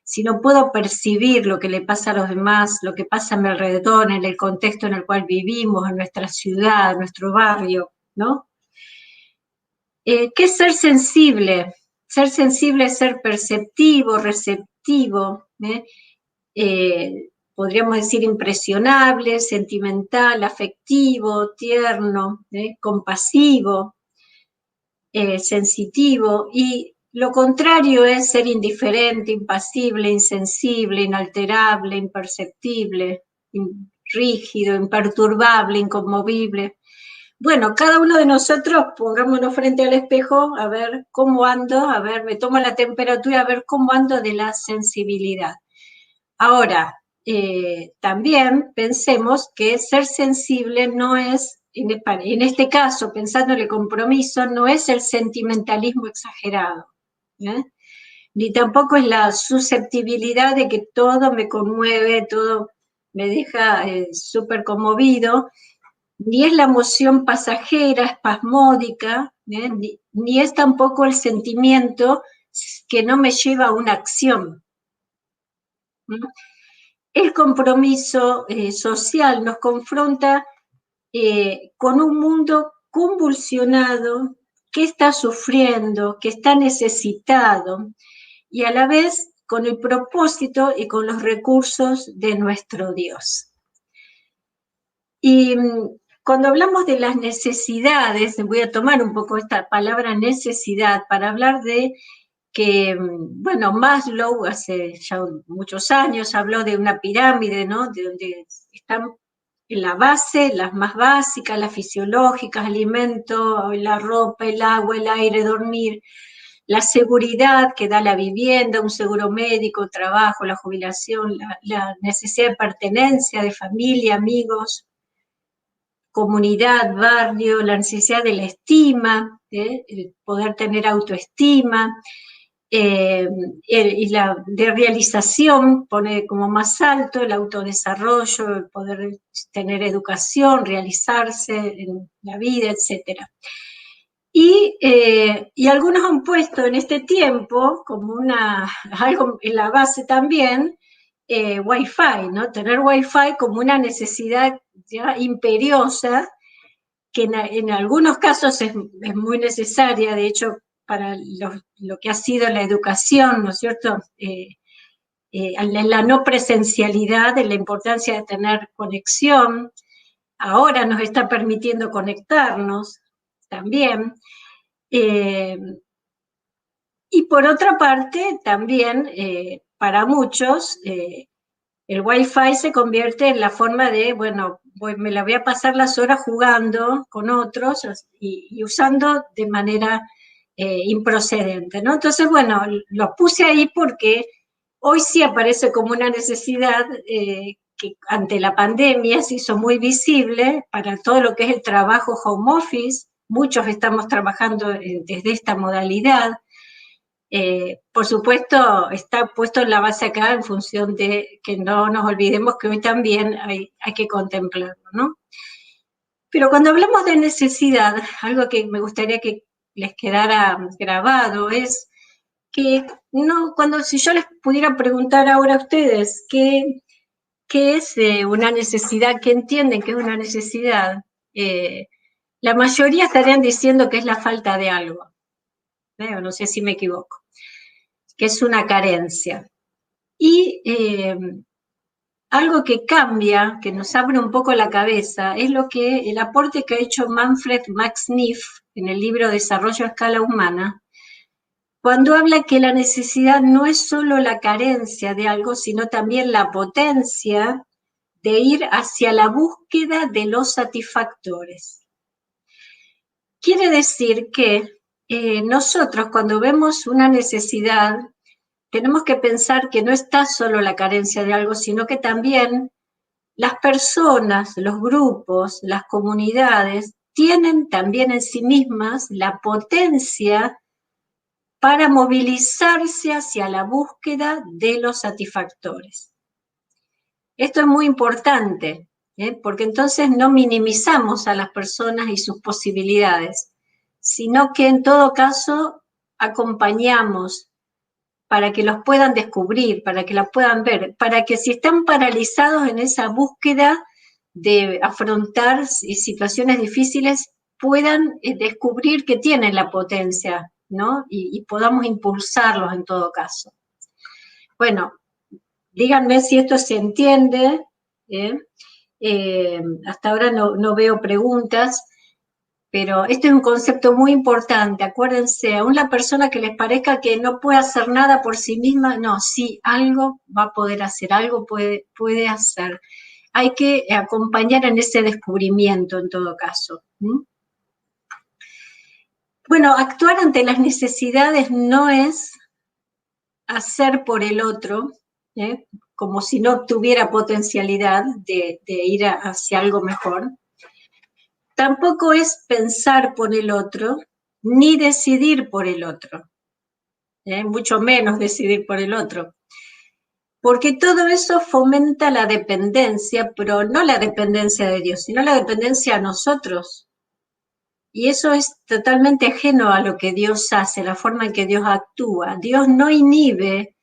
si no puedo percibir lo que le pasa a los demás, lo que pasa a mi alrededor, en el contexto en el cual vivimos, en nuestra ciudad, en nuestro barrio, ¿no? ¿Qué es ser sensible? Ser sensible es ser perceptivo, receptivo, podríamos decir impresionable, sentimental, afectivo, tierno, compasivo, sensitivo, y lo contrario es ser indiferente, impasible, insensible, inalterable, imperceptible, rígido, imperturbable, inconmovible. Bueno, cada uno de nosotros pongámonos frente al espejo a ver cómo ando, a ver, me tomo la temperatura, a ver cómo ando de la sensibilidad. Ahora, también pensemos que ser sensible no es en este caso, pensando en el compromiso, no es el sentimentalismo exagerado, ni tampoco es la susceptibilidad de que todo me conmueve, todo me deja súper conmovido, ni es la emoción pasajera, espasmódica, ni es tampoco el sentimiento que no me lleva a una acción. El compromiso social nos confronta con un mundo convulsionado, que está sufriendo, que está necesitado, y a la vez con el propósito y con los recursos de nuestro Dios. Y cuando hablamos de las necesidades, voy a tomar un poco esta palabra necesidad para hablar de que, bueno, Maslow hace ya muchos años habló de una pirámide, ¿no? De donde están en la base, las más básicas, las fisiológicas, alimento, la ropa, el agua, el aire, dormir, la seguridad que da la vivienda, un seguro médico, trabajo, la jubilación, la necesidad de pertenencia, de familia, amigos, comunidad, barrio, la necesidad de la estima, el poder tener autoestima, y la de realización pone como más alto el autodesarrollo, el poder tener educación, realizarse en la vida, etc. Y algunos han puesto en este tiempo como algo en la base también, Wi-Fi, ¿no? Tener Wi-Fi como una necesidad ya imperiosa, que en algunos casos es muy necesaria, de hecho, para lo que ha sido la educación, ¿no es cierto? La no presencialidad, de la importancia de tener conexión, ahora nos está permitiendo conectarnos también. Y por otra parte, también para muchos, el Wi-Fi se convierte en la forma de, bueno, me la voy a pasar las horas jugando con otros y usando de manera improcedente, ¿no? Entonces, bueno, lo puse ahí porque hoy sí aparece como una necesidad que ante la pandemia se hizo muy visible para todo lo que es el trabajo home office. Muchos estamos trabajando desde esta modalidad. Por supuesto, está puesto en la base acá en función de que no nos olvidemos que hoy también hay que contemplarlo, ¿no? Pero cuando hablamos de necesidad, algo que me gustaría que les quedara grabado es que si yo les pudiera preguntar ahora a ustedes qué es una necesidad, qué entienden que es una necesidad, la mayoría estarían diciendo que es la falta de algo. No sé si me equivoco, que es una carencia. Y algo que cambia, que nos abre un poco la cabeza, es el aporte que ha hecho Manfred Max Neef en el libro Desarrollo a escala humana, cuando habla que la necesidad no es solo la carencia de algo, sino también la potencia de ir hacia la búsqueda de los satisfactores. Quiere decir que nosotros cuando vemos una necesidad, tenemos que pensar que no está solo la carencia de algo, sino que también las personas, los grupos, las comunidades, tienen también en sí mismas la potencia para movilizarse hacia la búsqueda de los satisfactores. Esto es muy importante, porque entonces no minimizamos a las personas y sus posibilidades, sino que en todo caso acompañamos para que los puedan descubrir, para que la puedan ver, para que si están paralizados en esa búsqueda de afrontar situaciones difíciles, puedan descubrir que tienen la potencia, ¿no? Y podamos impulsarlos en todo caso. Bueno, díganme si esto se entiende. Hasta ahora no veo preguntas, pero este es un concepto muy importante. Acuérdense, aún la persona que les parezca que no puede hacer nada por sí misma, no, sí, algo va a poder hacer, algo puede hacer. Hay que acompañar en ese descubrimiento en todo caso. Bueno, actuar ante las necesidades no es hacer por el otro, como si no tuviera potencialidad de ir hacia algo mejor, tampoco es pensar por el otro, ni decidir por el otro, mucho menos decidir por el otro. Porque todo eso fomenta la dependencia, pero no la dependencia de Dios, sino la dependencia a nosotros. Y eso es totalmente ajeno a lo que Dios hace, la forma en que Dios actúa. Dios no inhibe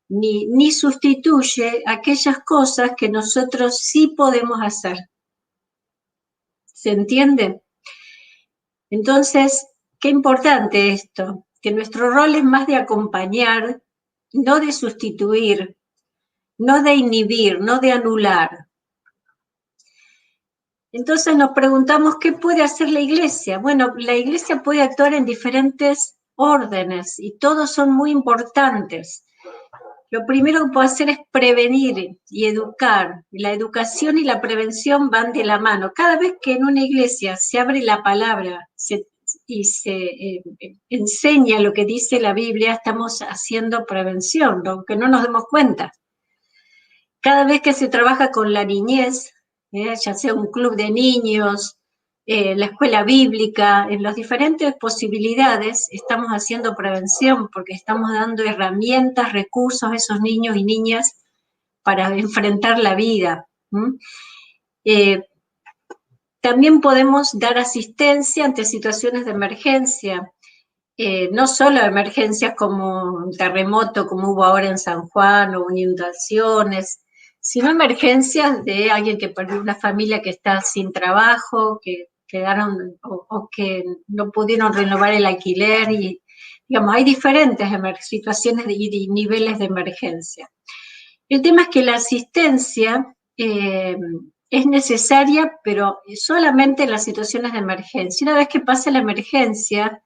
ni sustituye aquellas cosas que nosotros sí podemos hacer. ¿Se entiende? Entonces, qué importante esto, que nuestro rol es más de acompañar, no de sustituir, no de inhibir, no de anular. Entonces nos preguntamos, ¿qué puede hacer la Iglesia? Bueno, la Iglesia puede actuar en diferentes órdenes y todos son muy importantes. Lo primero que puede hacer es prevenir y educar. La educación y la prevención van de la mano. Cada vez que en una iglesia se abre la palabra y se enseña lo que dice la Biblia, estamos haciendo prevención, aunque no nos demos cuenta. Cada vez que se trabaja con la niñez, ya sea un club de niños, la escuela bíblica, en las diferentes posibilidades estamos haciendo prevención porque estamos dando herramientas, recursos a esos niños y niñas para enfrentar la vida. También podemos dar asistencia ante situaciones de emergencia, no solo emergencias como un terremoto como hubo ahora en San Juan o inundaciones, sino emergencias de alguien que perdió una familia que está sin trabajo, que quedaron o que no pudieron renovar el alquiler y, digamos, hay diferentes situaciones y niveles de emergencia. El tema es que la asistencia es necesaria, pero solamente en las situaciones de emergencia. Una vez que pase la emergencia,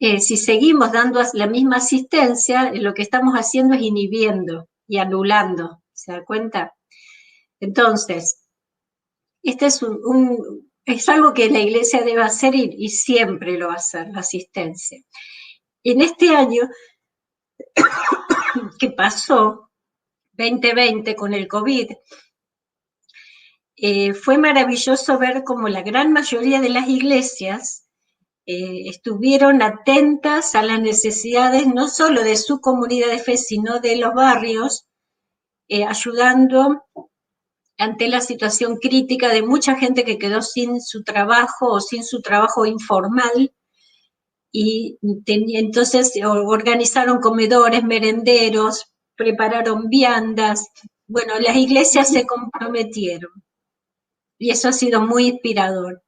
si seguimos dando la misma asistencia, lo que estamos haciendo es inhibiendo y anulando, ¿se da cuenta? Entonces, este es algo que la Iglesia debe hacer y siempre lo va a hacer, la asistencia. En este año que pasó, 2020, con el COVID, fue maravilloso ver cómo la gran mayoría de las iglesias estuvieron atentas a las necesidades no solo de su comunidad de fe, sino de los barrios, ayudando ante la situación crítica de mucha gente que quedó sin su trabajo o sin su trabajo informal, y entonces organizaron comedores, merenderos, prepararon viandas. Bueno, las iglesias se comprometieron y eso ha sido muy inspirador.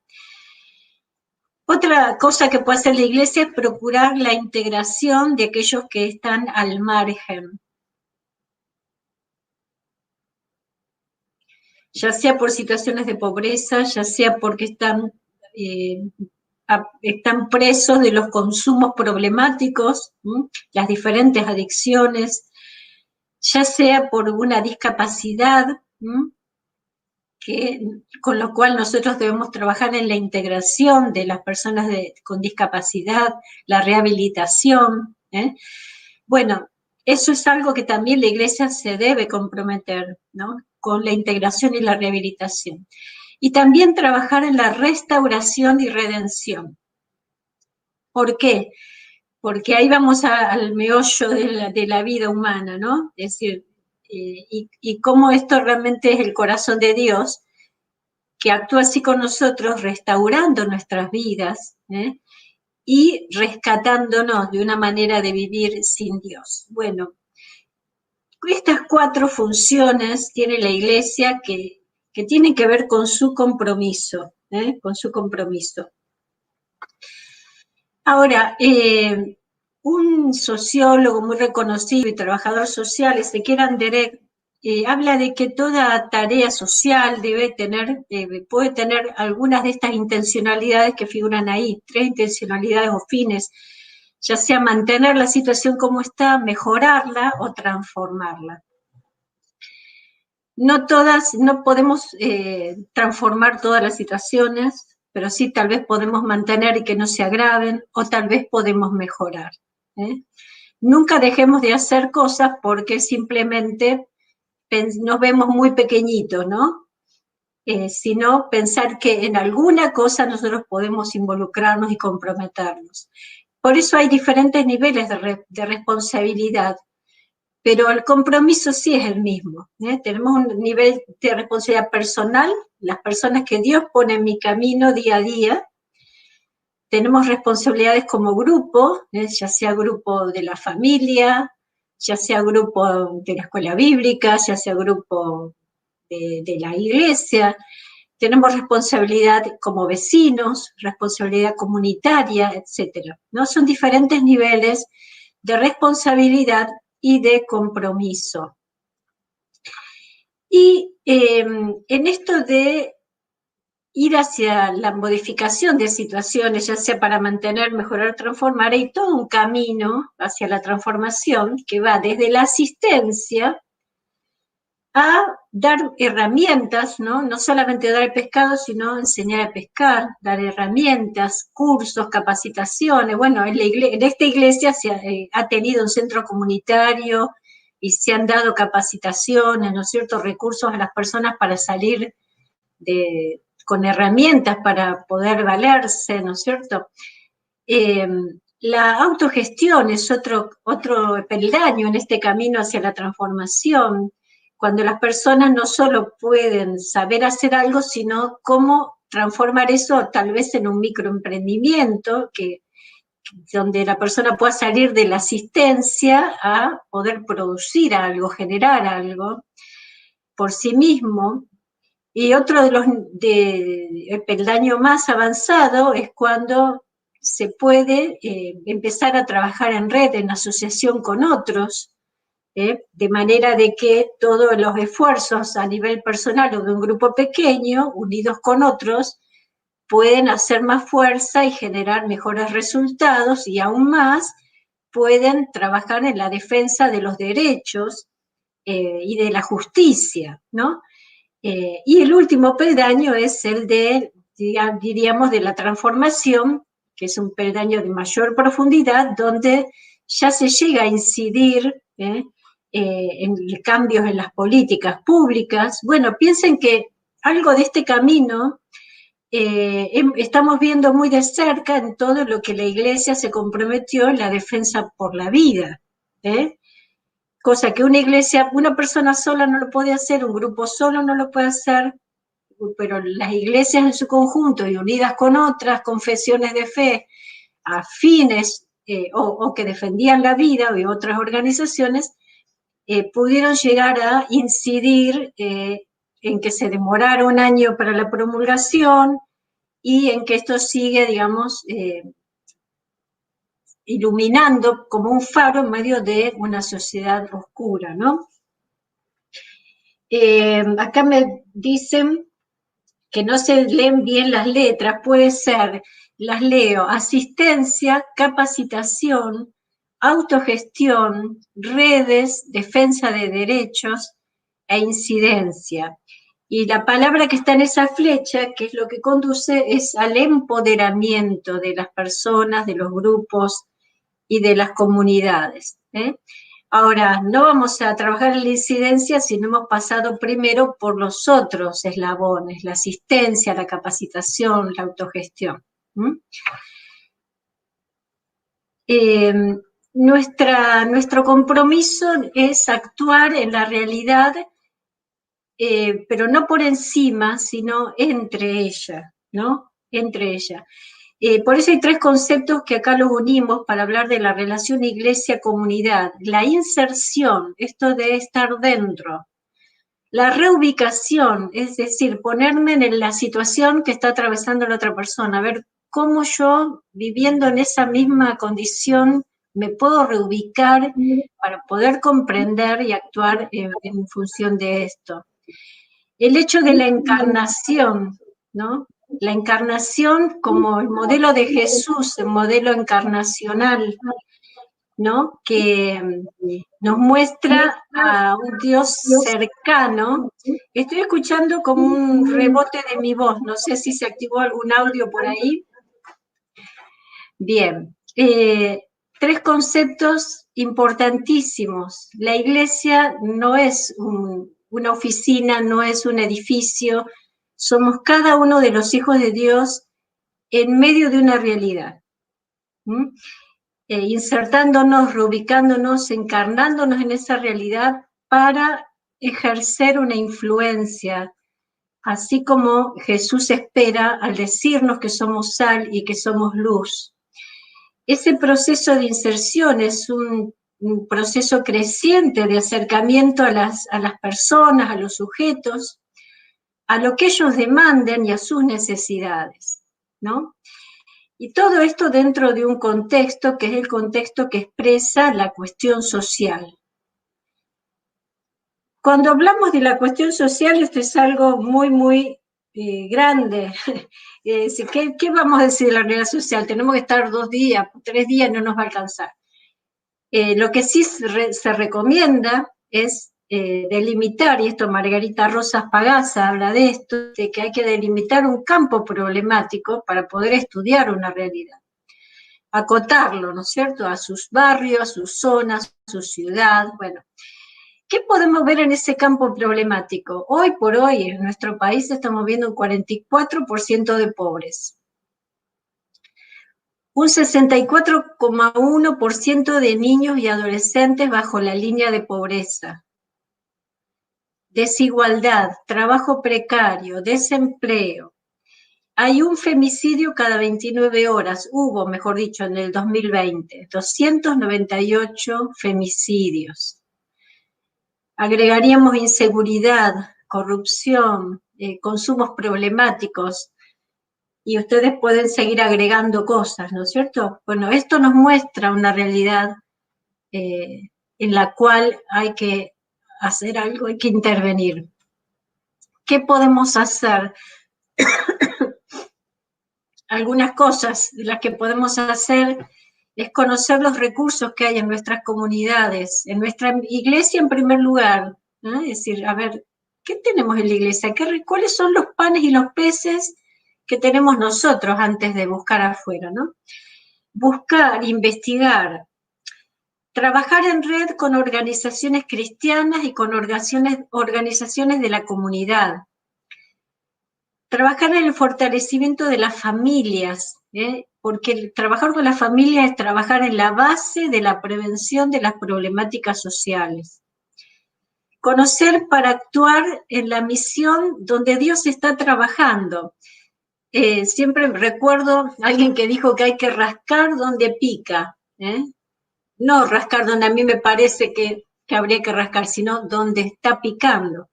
Otra cosa que puede hacer la Iglesia es procurar la integración de aquellos que están al margen, ya sea por situaciones de pobreza, ya sea porque están presos de los consumos problemáticos, las diferentes adicciones, ya sea por una discapacidad, con lo cual nosotros debemos trabajar en la integración de las personas con discapacidad, la rehabilitación. Bueno, eso es algo que también la Iglesia se debe comprometer, ¿no? Con la integración y la rehabilitación. Y también trabajar en la restauración y redención. ¿Por qué? Porque ahí vamos al meollo de la vida humana, ¿no? Es decir, y cómo esto realmente es el corazón de Dios, que actúa así con nosotros, restaurando nuestras vidas, y rescatándonos de una manera de vivir sin Dios. Bueno, estas 4 funciones tiene la Iglesia que tienen que ver con su compromiso, con su compromiso. Ahora, un sociólogo muy reconocido y trabajador social, Ezequiel Anderegg, habla de que toda tarea social puede tener algunas de estas intencionalidades que figuran ahí, 3 intencionalidades o fines, ya sea mantener la situación como está, mejorarla o transformarla. No podemos transformar todas las situaciones, pero sí tal vez podemos mantener y que no se agraven, o tal vez podemos mejorar. Nunca dejemos de hacer cosas porque simplemente nos vemos muy pequeñitos, ¿no? sino pensar que en alguna cosa nosotros podemos involucrarnos y comprometernos. Por eso hay diferentes niveles de responsabilidad, pero el compromiso sí es el mismo. Tenemos un nivel de responsabilidad personal, las personas que Dios pone en mi camino día a día. Tenemos responsabilidades como grupo, ya sea grupo de la familia, ya sea grupo de la escuela bíblica, ya sea grupo de la iglesia. Tenemos responsabilidad como vecinos, responsabilidad comunitaria, etcétera, ¿no? Son diferentes niveles de responsabilidad y de compromiso. Y en esto de ir hacia la modificación de situaciones, ya sea para mantener, mejorar, transformar, hay todo un camino hacia la transformación que va desde la asistencia a dar herramientas, ¿no? No solamente dar el pescado, sino enseñar a pescar, dar herramientas, cursos, capacitaciones. Bueno, en esta iglesia se ha tenido un centro comunitario y se han dado capacitaciones, ¿no es cierto?, recursos a las personas para salir con herramientas para poder valerse, ¿no es cierto? La autogestión es otro peldaño en este camino hacia la transformación, cuando las personas no solo pueden saber hacer algo, sino cómo transformar eso tal vez en un microemprendimiento, donde la persona pueda salir de la asistencia a poder producir algo, generar algo por sí mismo. Y otro el peldaño más avanzado es cuando se puede empezar a trabajar en red, en asociación con otros, de manera de que todos los esfuerzos a nivel personal o de un grupo pequeño, unidos con otros, pueden hacer más fuerza y generar mejores resultados, y aún más pueden trabajar en la defensa de los derechos y de la justicia, ¿no? Y el último peldaño es el de, diríamos, de la transformación, que es un peldaño de mayor profundidad, donde ya se llega a incidir en cambios en las políticas públicas. Bueno, piensen que algo de este camino estamos viendo muy de cerca en todo lo que la Iglesia se comprometió en la defensa por la vida, cosa que una persona sola no lo puede hacer, un grupo solo no lo puede hacer, pero las iglesias en su conjunto y unidas con otras confesiones de fe afines o que defendían la vida y otras organizaciones, pudieron llegar a incidir en que se demorara un año para la promulgación y en que esto sigue, digamos, iluminando como un faro en medio de una sociedad oscura, ¿no? Acá me dicen que no se leen bien las letras, puede ser, las leo: asistencia, capacitación, autogestión, redes, defensa de derechos e incidencia. Y la palabra que está en esa flecha, que es lo que conduce, es al empoderamiento de las personas, de los grupos y de las comunidades. Ahora, no vamos a trabajar en la incidencia si no hemos pasado primero por los otros eslabones, la asistencia, la capacitación, la autogestión. Nuestro compromiso es actuar en la realidad, pero no por encima, sino entre ella, ¿no? Entre ella. Por eso hay tres conceptos que acá los unimos para hablar de la relación iglesia-comunidad. La inserción, esto de estar dentro. La reubicación, es decir, ponerme en la situación que está atravesando la otra persona, ver cómo yo, viviendo en esa misma condición, me puedo reubicar para poder comprender y actuar en función de esto. El hecho de la encarnación, ¿no? La encarnación como el modelo de Jesús, el modelo encarnacional, ¿no? Que nos muestra a un Dios cercano. Estoy escuchando como un rebote de mi voz, no sé si se activó algún audio por ahí. Bien, tres conceptos importantísimos. La iglesia no es una oficina, no es un edificio, somos cada uno de los hijos de Dios en medio de una realidad. Insertándonos, reubicándonos, encarnándonos en esa realidad para ejercer una influencia, así como Jesús espera al decirnos que somos sal y que somos luz. Ese proceso de inserción es un proceso creciente de acercamiento a las personas, a los sujetos, a lo que ellos demanden y a sus necesidades, ¿no? Y todo esto dentro de un contexto que es el contexto que expresa la cuestión social. Cuando hablamos de la cuestión social, esto es algo muy, muy grande. ¿Qué vamos a decir de la realidad social? Tenemos que estar 2 días, 3 días, no nos va a alcanzar. Lo que sí se recomienda es delimitar, y esto Margarita Rosas Pagasa habla de esto, de que hay que delimitar un campo problemático para poder estudiar una realidad. Acotarlo, ¿no es cierto?, a sus barrios, a sus zonas, a su ciudad. Bueno, ¿qué podemos ver en ese campo problemático? Hoy por hoy en nuestro país estamos viendo un 44% de pobres, un 64,1% de niños y adolescentes bajo la línea de pobreza, desigualdad, trabajo precario, desempleo. Hay un femicidio cada 29 horas, hubo, mejor dicho, en el 2020, 298 femicidios. Agregaríamos inseguridad, corrupción, consumos problemáticos, y ustedes pueden seguir agregando cosas, ¿no es cierto? Bueno, esto nos muestra una realidad en la cual hay que hacer algo, hay que intervenir. ¿Qué podemos hacer? Algunas cosas de las que podemos hacer es conocer los recursos que hay en nuestras comunidades, en nuestra iglesia en primer lugar, ¿no? Es decir, a ver, ¿qué tenemos en la iglesia? ¿Cuáles son los panes y los peces que tenemos nosotros antes de buscar afuera, ¿no? Buscar, investigar, trabajar en red con organizaciones cristianas y con organizaciones de la comunidad. Trabajar en el fortalecimiento de las familias, porque trabajar con las familias es trabajar en la base de la prevención de las problemáticas sociales. Conocer para actuar en la misión donde Dios está trabajando. Siempre recuerdo a alguien que dijo que hay que rascar donde pica, no rascar donde a mí me parece que habría que rascar, sino donde está picando.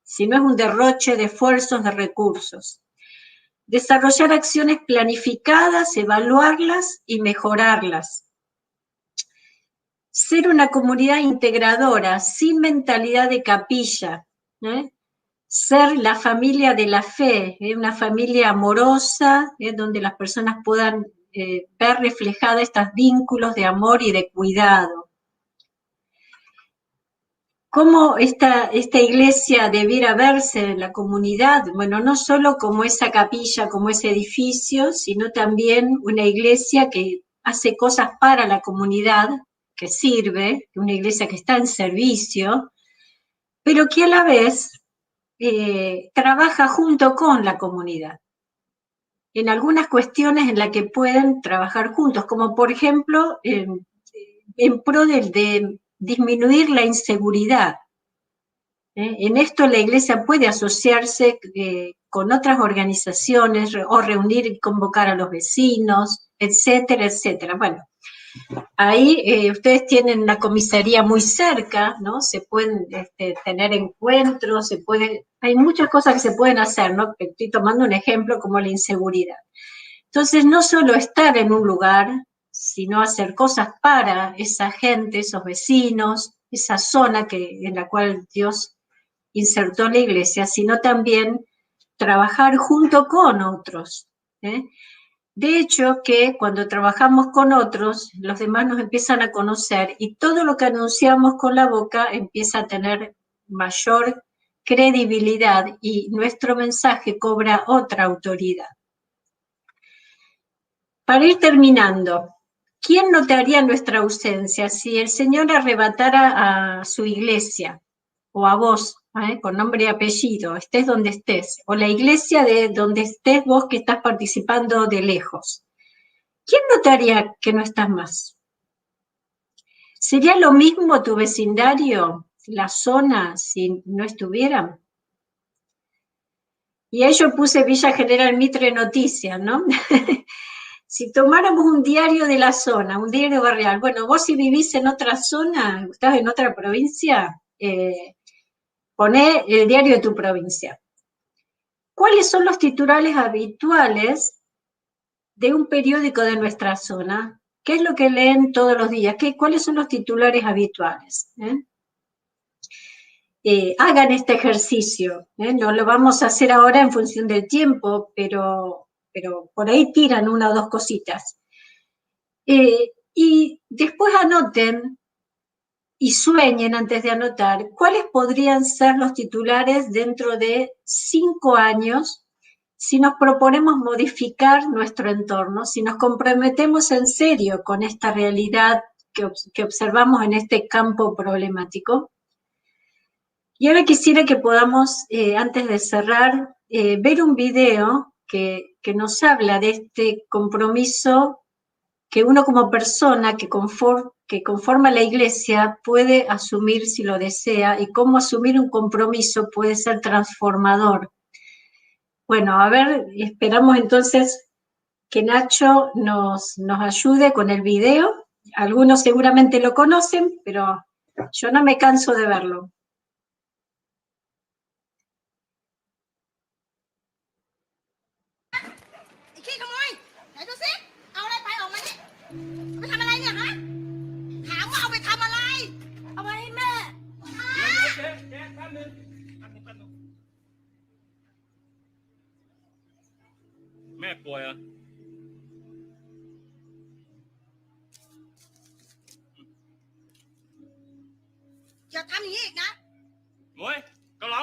Si no es un derroche de esfuerzos, de recursos. Desarrollar acciones planificadas, evaluarlas y mejorarlas. Ser una comunidad integradora, sin mentalidad de capilla. Ser la familia de la fe, una familia amorosa, donde las personas puedan ver reflejados estos vínculos de amor y de cuidado. ¿Cómo esta iglesia debiera verse en la comunidad? Bueno, no solo como esa capilla, como ese edificio, sino también una iglesia que hace cosas para la comunidad, que sirve, una iglesia que está en servicio, pero que a la vez trabaja junto con la comunidad, en algunas cuestiones en las que pueden trabajar juntos, como por ejemplo en pro de disminuir la inseguridad. En esto la iglesia puede asociarse con otras organizaciones o reunir y convocar a los vecinos, etcétera, etcétera. Bueno, ahí ustedes tienen una comisaría muy cerca, ¿no? Se pueden tener encuentros, hay muchas cosas que se pueden hacer, ¿no? Estoy tomando un ejemplo como la inseguridad. Entonces, no solo estar en un lugar, sino hacer cosas para esa gente, esos vecinos, esa zona en la cual Dios insertó la iglesia, sino también trabajar junto con otros. De hecho, que cuando trabajamos con otros, los demás nos empiezan a conocer y todo lo que anunciamos con la boca empieza a tener mayor credibilidad y nuestro mensaje cobra otra autoridad. Para ir terminando, ¿quién notaría nuestra ausencia si el Señor arrebatara a su iglesia o a vos, con nombre y apellido, estés donde estés, o la iglesia de donde estés vos que estás participando de lejos, ¿quién notaría que no estás más? ¿Sería lo mismo tu vecindario, la zona, si no estuvieran? Y ahí yo puse Villa General Mitre Noticias, ¿no? Si tomáramos un diario de la zona, un diario barrial, bueno, vos si vivís en otra zona, estás en otra provincia, poné el diario de tu provincia. ¿Cuáles son los titulares habituales de un periódico de nuestra zona? ¿Qué es lo que leen todos los días? ¿Cuáles son los titulares habituales? Hagan este ejercicio, no lo vamos a hacer ahora en función del tiempo, pero por ahí tiran una o dos cositas. Y después anoten y sueñen antes de anotar cuáles podrían ser los titulares dentro de 5 años si nos proponemos modificar nuestro entorno, si nos comprometemos en serio con esta realidad que observamos en este campo problemático. Y ahora quisiera que podamos, antes de cerrar, ver un video que nos habla de este compromiso que uno como persona que conforma la iglesia puede asumir si lo desea, y cómo asumir un compromiso puede ser transformador. Bueno, a ver, esperamos entonces que Nacho nos ayude con el video. Algunos seguramente lo conocen, pero yo no me canso de verlo. Mẹป่วยเหรออย่าทำอย่างนี้อีกนะมวยเกาเหลา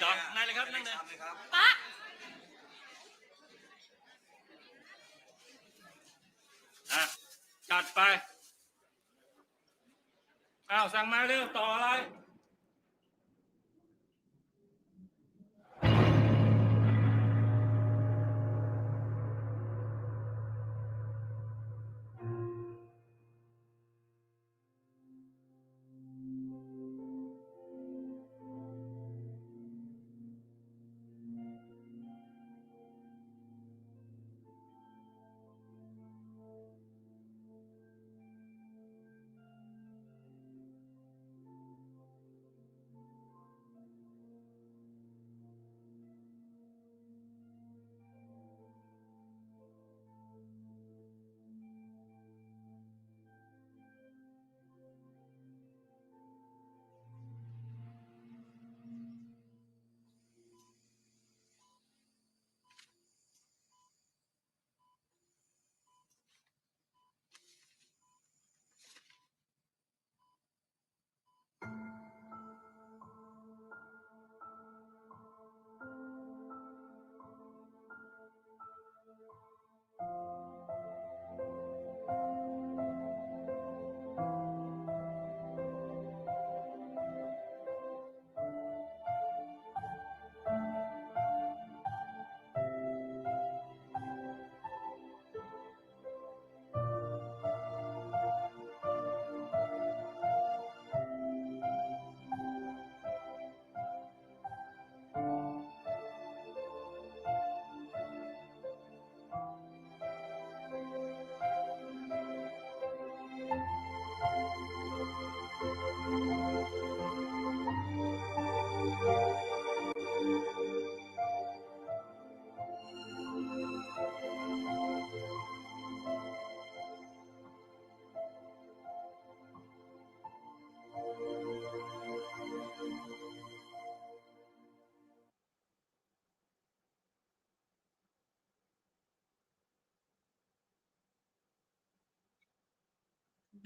จอนั่งเลยครับนั่งเลยป๊าจัดไปสั่งมาเร็วต่ออะไร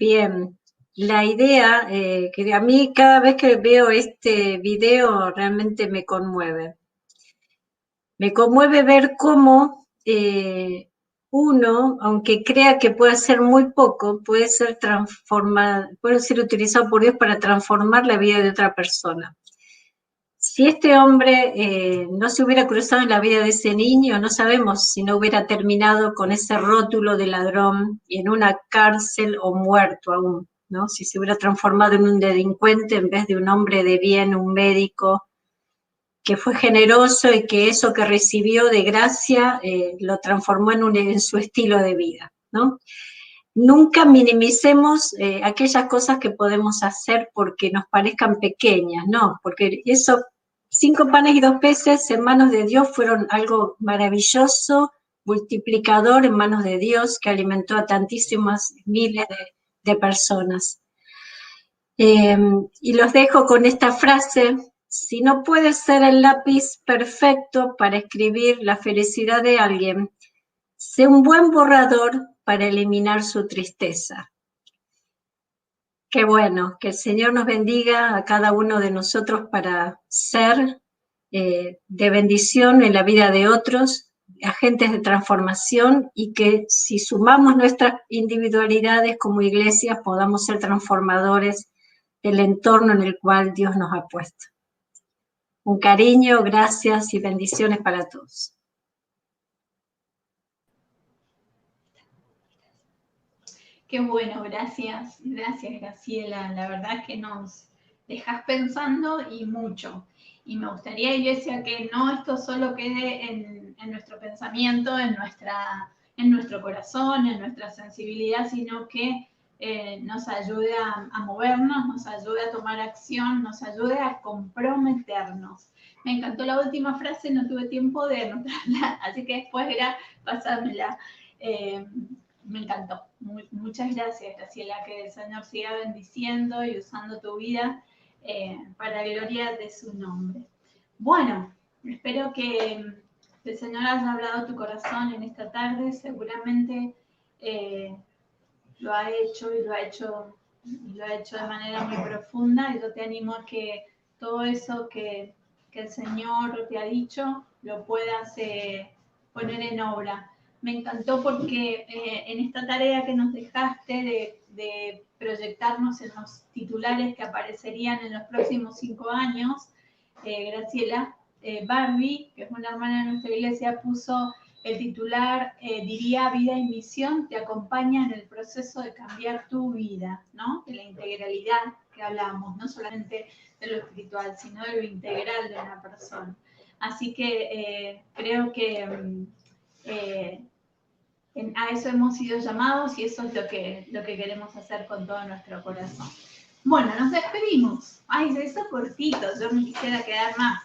Bien, la idea que a mí cada vez que veo este video realmente me conmueve. Me conmueve ver cómo uno, aunque crea que puede hacer muy poco, puede ser utilizado por Dios para transformar la vida de otra persona. Si este hombre no se hubiera cruzado en la vida de ese niño, no sabemos si no hubiera terminado con ese rótulo de ladrón y en una cárcel o muerto aún, ¿no? Si se hubiera transformado en un delincuente en vez de un hombre de bien, un médico, que fue generoso y que eso que recibió de gracia lo transformó en su estilo de vida, ¿no? Nunca minimicemos aquellas cosas que podemos hacer porque nos parezcan pequeñas, ¿no? Porque eso, 5 panes y 2 peces en manos de Dios fueron algo maravilloso, multiplicador en manos de Dios que alimentó a tantísimas miles de personas. Y los dejo con esta frase: si no puedes ser el lápiz perfecto para escribir la felicidad de alguien, sé un buen borrador para eliminar su tristeza. Qué bueno, que el Señor nos bendiga a cada uno de nosotros para ser de bendición en la vida de otros, agentes de transformación, y que si sumamos nuestras individualidades como iglesia podamos ser transformadores del entorno en el cual Dios nos ha puesto. Un cariño, gracias y bendiciones para todos. Qué bueno, gracias, Graciela. La verdad que nos dejas pensando y mucho. Y me gustaría, Iglesia, que no esto solo quede en nuestro pensamiento, en nuestro corazón, en nuestra sensibilidad, sino que nos ayude a movernos, nos ayude a tomar acción, nos ayude a comprometernos. Me encantó la última frase, no tuve tiempo de anotarla, así que después era pasármela. Me encantó. Muchas gracias, Graciela, que el Señor siga bendiciendo y usando tu vida para gloria de su nombre. Bueno, espero que el Señor haya hablado a tu corazón en esta tarde. Seguramente lo ha hecho y lo ha hecho de manera muy profunda, y yo te animo a que todo eso que el Señor te ha dicho lo puedas poner en obra. Me encantó porque en esta tarea que nos dejaste de proyectarnos en los titulares que aparecerían en los próximos 5 años, Graciela, Barbie, que es una hermana de nuestra iglesia, puso el titular, diría: vida y misión te acompaña en el proceso de cambiar tu vida, ¿no? De la integralidad que hablamos, no solamente de lo espiritual, sino de lo integral de una persona. Así que creo que a eso hemos sido llamados y eso es lo que queremos hacer con todo nuestro corazón. Bueno, nos despedimos. Ay, se hizo cortito, yo me quisiera quedar más.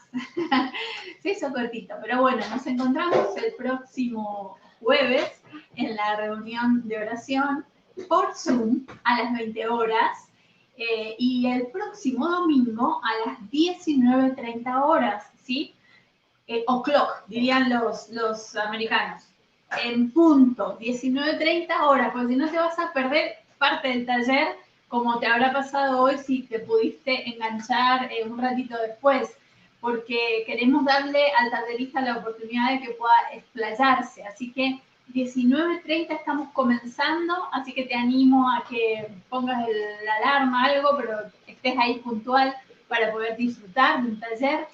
Se hizo cortito, pero bueno, nos encontramos el próximo jueves en la reunión de oración por Zoom a las 20 horas y el próximo domingo a las 19:30 horas, ¿sí? O'clock, dirían los americanos. En punto, 19:30 horas, porque si no te vas a perder parte del taller, como te habrá pasado hoy si te pudiste enganchar un ratito después, porque queremos darle al tallerista la oportunidad de que pueda explayarse. Así que 19:30 estamos comenzando, así que te animo a que pongas la alarma, algo, pero estés ahí puntual para poder disfrutar de un taller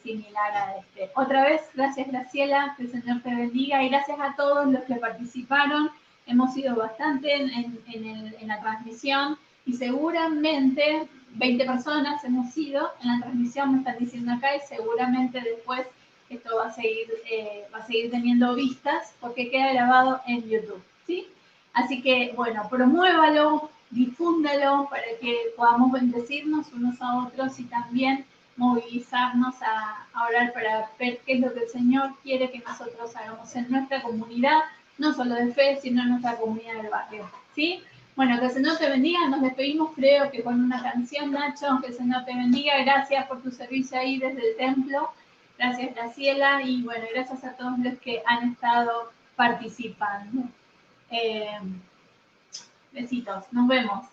similar a este. Otra vez, gracias Graciela, que el Señor te bendiga, y gracias a todos los que participaron. Hemos sido bastante en la transmisión y seguramente 20 personas hemos sido en la transmisión, me están diciendo acá, y seguramente después esto va a seguir teniendo vistas porque queda grabado en YouTube, ¿sí? Así que, bueno, promuévalo, difúndalo para que podamos bendecirnos unos a otros y también movilizarnos a orar para ver qué es lo que el Señor quiere que nosotros hagamos en nuestra comunidad, no solo de fe, sino en nuestra comunidad del barrio, ¿sí? Bueno, que el Señor te bendiga. Nos despedimos, creo que con una canción, Nacho. Que el Señor te bendiga. Gracias por tu servicio ahí desde el templo. Gracias, Graciela. Y bueno, gracias a todos los que han estado participando. Besitos. Nos vemos.